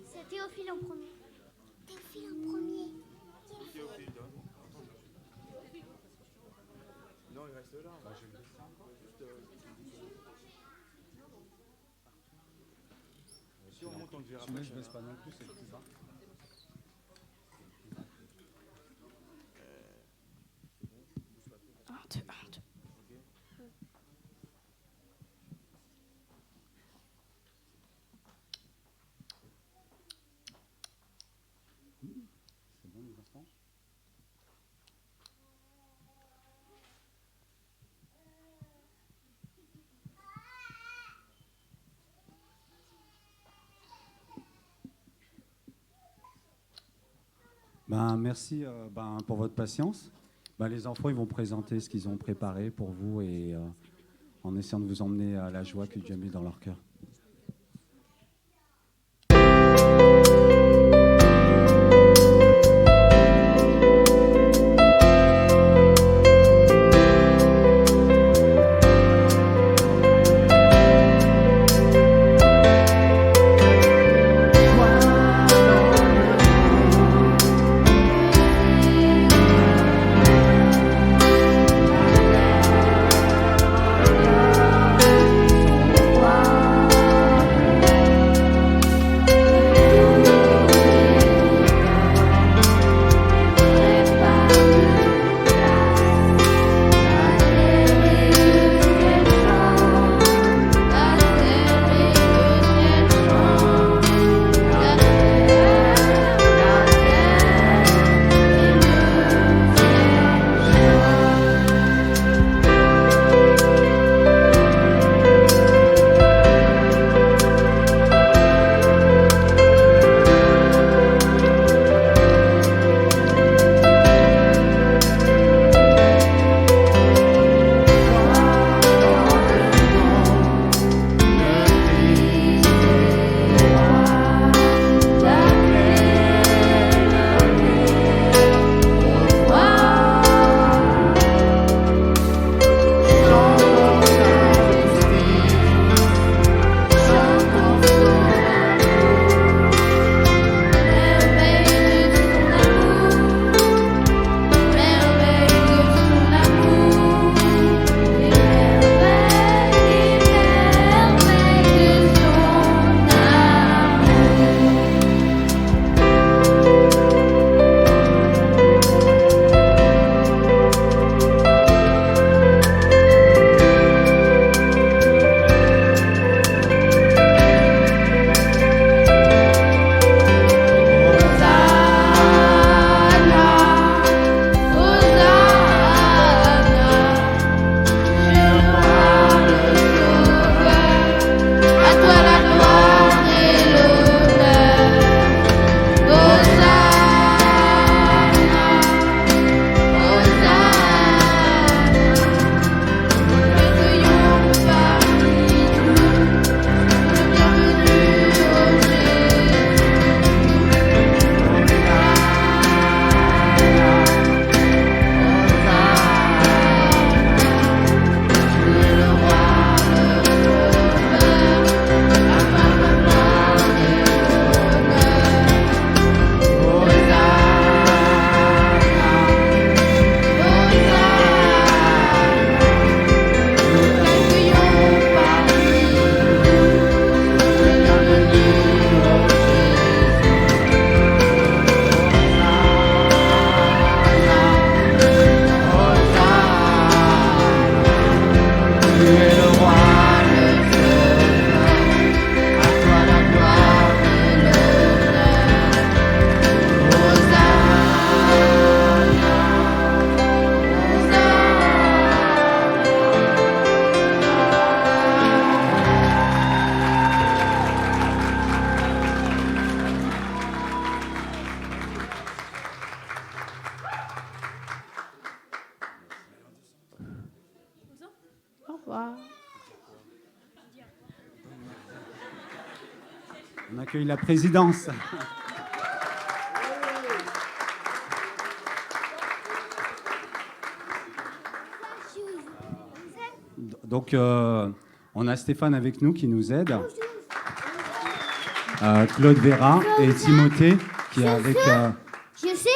C'est Théophile en premier. Théophile en premier. Théophile, non, il reste là. Bah, je vais le laisser encore. Si on monte, on le verra. Sinon, je ne baisse pas non plus, c'est le plus bas. C'est bon, les enfants? Merci pour votre patience. Les enfants ils vont présenter ce qu'ils ont préparé pour vous et en essayant de vous emmener à la joie que Dieu a mis dans leur cœur. On accueille la présidence. Donc, on a Stéphane avec nous qui nous aide. Claude Vera et Timothée qui est avec... Je sais.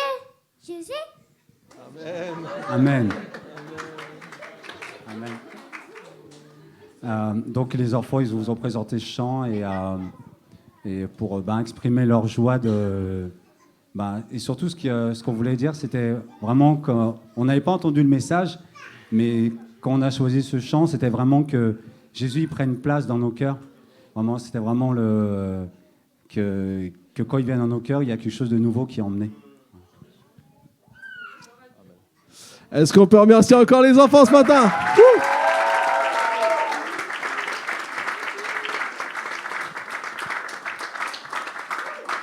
Amen. Donc les enfants, ils vous ont présenté ce chant et pour exprimer leur joie et surtout ce qu'on voulait dire, c'était vraiment qu'on n'avait pas entendu le message, mais quand on a choisi ce chant, c'était vraiment que Jésus il prenne place dans nos cœurs. Vraiment, c'était vraiment que quand il vient dans nos cœurs, il y a quelque chose de nouveau qui est emmené. Est-ce qu'on peut remercier encore les enfants ce matin?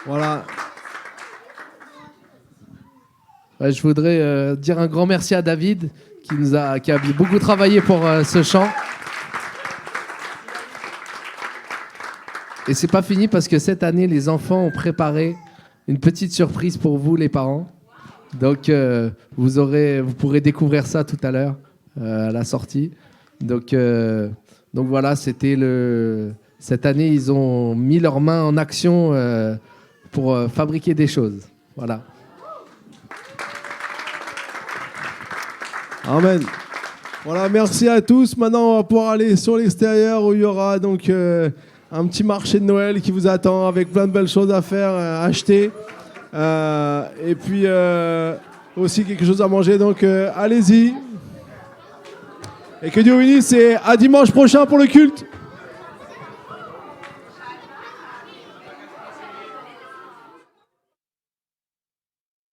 Voilà. Ouais, je voudrais dire un grand merci à David qui a beaucoup travaillé pour ce chant. Et c'est pas fini parce que cette année, les enfants ont préparé une petite surprise pour vous, les parents. Donc, vous pourrez découvrir ça tout à l'heure à la sortie. Donc voilà, cette année, ils ont mis leurs mains en action pour fabriquer des choses. Voilà. Amen. Voilà, merci à tous. Maintenant, on va pouvoir aller sur l'extérieur où il y aura donc un petit marché de Noël qui vous attend avec plein de belles choses à faire, acheter. Et puis aussi quelque chose à manger. Donc allez-y. Et que Dieu vous bénisse et à dimanche prochain pour le culte.